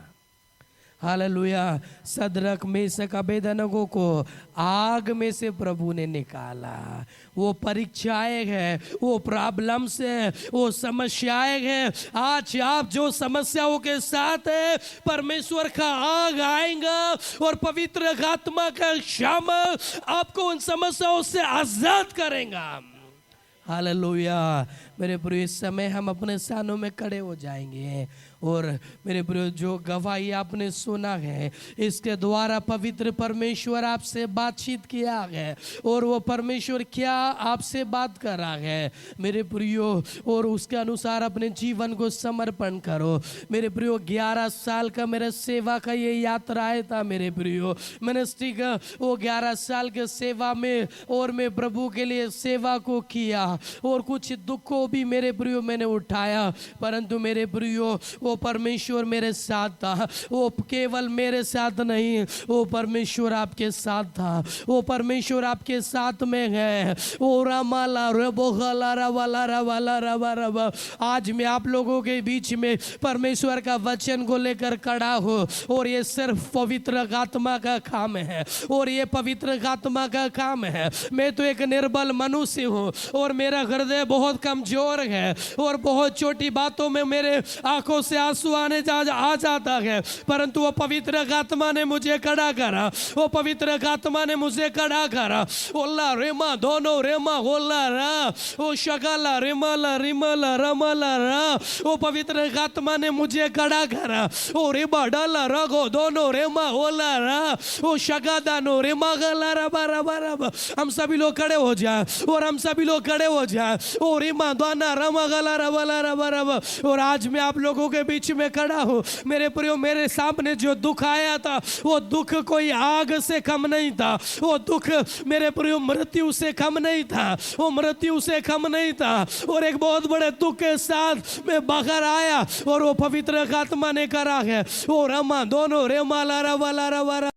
हालेलुया। सदरक मेशक अबेदनगो को आग में से प्रभु ने निकाला। वो परीक्षाएं हैं, वो प्रॉब्लम्स है, वो समस्याएं हैं। आज आप जो समस्याओं के साथ है, परमेश्वर का आग आएगा और पवित्र आत्मा का क्षमा आपको उन समस्याओं से आजाद करेगा। हालेलुया। मेरे प्रिय इस समय हम अपने स्थानों में खड़े हो जाएंगे और मेरे प्रिय जो गवाही आपने सुना है, इसके द्वारा पवित्र परमेश्वर आपसे बातचीत किया है और वो परमेश्वर क्या आपसे बात कर रहा है मेरे प्रियो, और उसके अनुसार अपने जीवन को समर्पण करो। मेरे प्रियो 11 साल का मेरा सेवा का ये यात्राएं था मेरे प्रियो, मिनिस्ट्री का वो 11 साल के सेवा में और मैं प्रभु के लिए सेवा को किया और कुछ दुख को भी मेरे प्रियो मैंने उठाया, परंतु मेरे प्रियो वो परमेश्वर मेरे साथ था। वो केवल मेरे साथ नहीं, वो परमेश्वर आपके साथ था, वो परमेश्वर आपके साथ में है। ओ रामाला रबोला रवाला रवाला रवा रवा। आज मैं आप लोगों के बीच में परमेश्वर का वचन को लेकर खड़ा हूँ और ये सिर्फ पवित्र आत्मा का काम है और ये पवित्र आत्मा का काम है। मैं तो एक निर्बल मनुष्य हूँ और मेरा हृदय बहुत कमजोर है और बहुत छोटी बातों में मेरे आंखों से आंसू आने आ जाता है, परंतु वो पवित्र आत्मा ने मुझे खड़ा करा, वो पवित्र आत्मा ने मुझे खड़ा करा। ओला रेमा दोनों रेमा ओला रा ओ शगाला रेमाला रिमाला रमाला रा, वो पवित्र आत्मा ने मुझे खड़ा करा। ओ रेबा डाला रगो दोनों रेमा ओला रा ओ शगादानो रेमा गला रबा रबा रबा। हम सभी लोग खड़े हो जाए और हम सभी लोग खड़े हो जाए। ओ रेमा दोना रमा गला रबा रबा रबा। और आज मैं आप लोगों के बीच में खड़ा हूँ मेरे प्रियो, मेरे सामने जो दुख आया था वो दुख कोई आग से कम नहीं था, वो दुख मेरे प्रियो मृत्यु से कम नहीं था, वो मृत्यु से कम नहीं था। और एक बहुत बड़े दुख के साथ मैं बाहर आया और वो पवित्र आत्मा ने करा है। ओ रमा दोनों रेमा ला रवा ला रवा।